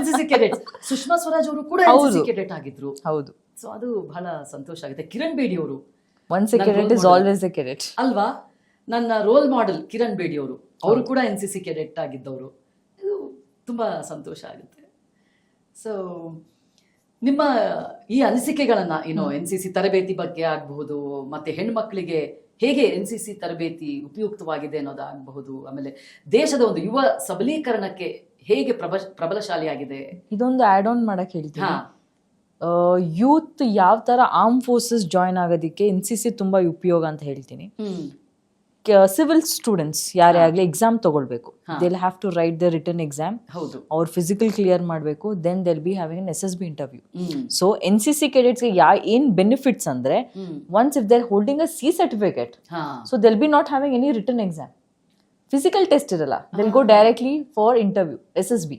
NCC cadets. Sushma Swaraj ಅವರು ಕೂಡ NCC ಕೆಡೆಟ್ ಆಗಿದ್ರು. ಹೌದು. ಸೊ ಅದು ಬಹಳ ಸಂತೋಷ ಆಗುತ್ತೆ. ಕಿರಣ್ ಬೇಡಿ ಅವರು, once A cadet is always A cadet ಅಲ್ವಾ? ನನ್ನ ರೋಲ್ ಮಾಡೆಲ್ ಕಿರಣ್ ಬೇಡಿ ಅವರು ಕೂಡ NCC ಕೆಡೆಟ್ ಆಗಿದ್ದವರು. ಇದು ತುಂಬಾ ಸಂತೋಷ ಆಗುತ್ತೆ. ಸೊ ನಿಮ್ಮ ಈ ಅನಿಸಿಕೆಗಳನ್ನ NCC ತರಬೇತಿ ಬಗ್ಗೆ ಆಗಬಹುದು, ಮತ್ತೆ ಹೆಣ್ಮಕ್ಳಿಗೆ ಹೇಗೆ NCC ತರಬೇತಿ ಉಪಯುಕ್ತವಾಗಿದೆ ಅನ್ನೋದಾಗಬಹುದು, ಆಮೇಲೆ ದೇಶದ ಒಂದು ಯುವ ಸಬಲೀಕರಣಕ್ಕೆ ಹೇಗೆ ಪ್ರಬಲಶಾಲಿಯಾಗಿದೆ, ಇದೊಂದು ಆಡ್ ಆನ್ ಮಾಡಕ್ ಹೇಳ್ತೀನಿ. ಯೂತ್ ಯಾವ ತರ ಆರ್ಮ್ ಫೋರ್ಸಸ್ ಜಾಯ್ನ್ ಆಗೋದಕ್ಕೆ NCC ತುಂಬಾ ಉಪಯೋಗ ಅಂತ ಹೇಳ್ತೀನಿ. ಸಿವಿಲ್ ಸ್ಟೂಡೆಂಟ್ಸ್ ಯಾರೇ ಆಗಲಿ ಎಕ್ಸಾಮ್ ತಗೊಳ್ಬೇಕು. They will have to write the written exam. ಅವ್ರ ಫಿಸಿಕಲ್ ಕ್ಲಿಯರ್ ಮಾಡಬೇಕು. Then they will be having an SSB interview. So NCC ಕೆಡೆಟ್ಸ್ಗೆ ಏನ್ ಬೆನಿಫಿಟ್ಸ್ ಅಂದ್ರೆ, once if they are holding a C certificate, so they will be not having any written exam. Physical test ಇರಲ್ಲ. They will go directly for interview SSB.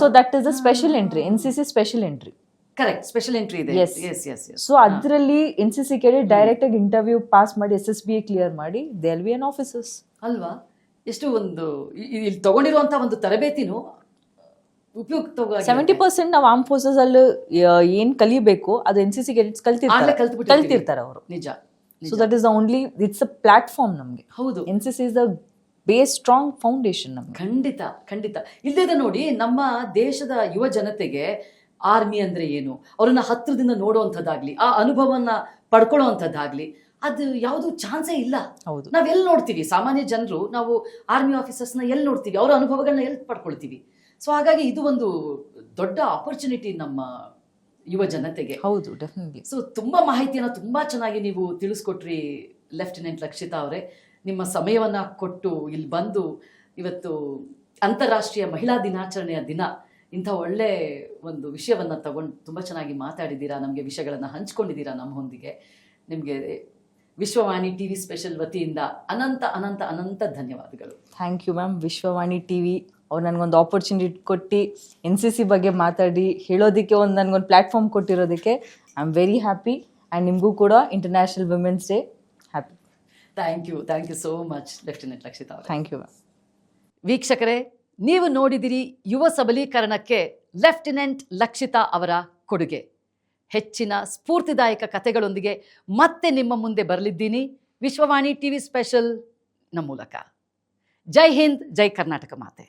So that is a special entry, NCC special entry. Correct, special entry ಇದೆ. So ಅದರಲ್ಲಿ NCC cadet direct ಆಗಿ interview pass ಮಾಡಿ SSB clear ಮಾಡಿ they will B an officers. ಅಲ್ವಾ? ಎಷ್ಟು ಒಂದು ಇಲ್ಲಿ ತಗೊಂಡಿರುವಂತ ಒಂದು ತರಬೇತಿನೂ ಉಪಯುಕ್ತವಾಗಿ 70% ನಾವು ಆರ್ಮ್ ಫೋರ್ಸಸ್ ಅಲ್ಲಿ ಏನ್ ಕಲಿಬೇಕು ಅದು NCC ಕೆಡೆಟ್ಸ್ ಕಲ್ತಿರ್ತಾರೆ ಅವರು. ನಿಜ. So that is the only, it's a platform ನಮಗೆ. ಹೌದು, NCC is the base, strong foundation ನಮ್ಗೆ. ಖಂಡಿತ ಖಂಡಿತ. ಇಲ್ಲದೆ ನೋಡಿ, ನಮ್ಮ ದೇಶದ ಯುವ ಜನತೆಗೆ ಆರ್ಮಿ ಅಂದ್ರೆ ಏನು, ಅವ್ರನ್ನ ಹತ್ರದಿಂದ ನೋಡುವಂಥದ್ದಾಗ್ಲಿ, ಆ ಅನುಭವನ ಪಡ್ಕೊಳ್ಳುವಂಥದ್ದಾಗ್ಲಿ, ಅದು ಯಾವುದು ಚಾನ್ಸೇ ಇಲ್ಲ. ಹೌದು. ನಾವೆಲ್ಲಿ ನೋಡ್ತೀವಿ ಸಾಮಾನ್ಯ ಜನರು, ನಾವು ಆರ್ಮಿ ಆಫೀಸರ್ಸ್ನ ಎಲ್ಲಿ ನೋಡ್ತೀವಿ, ಅವರ ಅನುಭವಗಳನ್ನ ಎಲ್ಲಿ ಪಡ್ಕೊಳ್ತೀವಿ. ಸೊ ಹಾಗಾಗಿ ಇದು ಒಂದು ದೊಡ್ಡ ಆಪರ್ಚುನಿಟಿ ನಮ್ಮ ಯುವ ಜನತೆಗೆ. ಹೌದು, ಡೆಫಿನೆಟ್ಲಿ. ಸೊ ತುಂಬಾ ಮಾಹಿತಿಯನ್ನು ತುಂಬಾ ಚೆನ್ನಾಗಿ ನೀವು ತಿಳಿಸ್ಕೊಟ್ರಿ ಲೆಫ್ಟಿನೆಂಟ್ ಲಕ್ಷಿತಾ ಅವರೇ. ನಿಮ್ಮ ಸಮಯವನ್ನ ಕೊಟ್ಟು ಇಲ್ಲಿ ಬಂದು ಇವತ್ತು ಅಂತಾರಾಷ್ಟ್ರೀಯ ಮಹಿಳಾ ದಿನಾಚರಣೆಯ ದಿನ ಇಂಥ ಒಳ್ಳೆ ಒಂದು ವಿಷಯವನ್ನ ತಗೊಂಡು ತುಂಬಾ ಚೆನ್ನಾಗಿ ಮಾತಾಡಿದ್ದೀರಾ, ನಮಗೆ ವಿಷಯಗಳನ್ನ ಹಂಚ್ಕೊಂಡಿದ್ದೀರಾ ನಮ್ಮೊಂದಿಗೆ. ನಿಮಗೆ ವಿಶ್ವವಾಣಿ TV ಸ್ಪೆಷಲ್ ವತಿಯಿಂದ ಅನಂತ ಅನಂತ ಅನಂತ ಧನ್ಯವಾದಗಳು. Thank you ma'am. Vishwavani TV ಅವ್ರು ನನಗೊಂದು ಆಪರ್ಚುನಿಟಿ ಕೊಟ್ಟು NCC ಬಗ್ಗೆ ಮಾತಾಡಿ ಹೇಳೋದಕ್ಕೆ ನನಗೊಂದು ಪ್ಲಾಟ್ಫಾರ್ಮ್ ಕೊಟ್ಟಿರೋದಕ್ಕೆ I am very happy. And ನಿಮಗೂ ಕೂಡ international women's day happy. Thank you so much lieutenant Lakshita. Thank you ma'am. ವೀಕ್ಷಕರೇ, ನೀವು ನೋಡಿದಿರಿ ಯುವ ಸಬಲೀಕರಣಕ್ಕೆ ಲೆಫ್ಟಿನೆಂಟ್ ಲಕ್ಷಿತಾ ಅವರ ಕೊಡುಗೆ. ಹೆಚ್ಚಿನ ಸ್ಫೂರ್ತಿದಾಯಕ ಕಥೆಗಳೊಂದಿಗೆ ಮತ್ತೆ ನಿಮ್ಮ ಮುಂದೆ ಬರಲಿದ್ದೀನಿ ವಿಶ್ವವಾಣಿ TV ಸ್ಪೆಷಲ್ನ ಮೂಲಕ. ಜೈ ಹಿಂದ್, ಜೈ ಕರ್ನಾಟಕ ಮಾತೆ.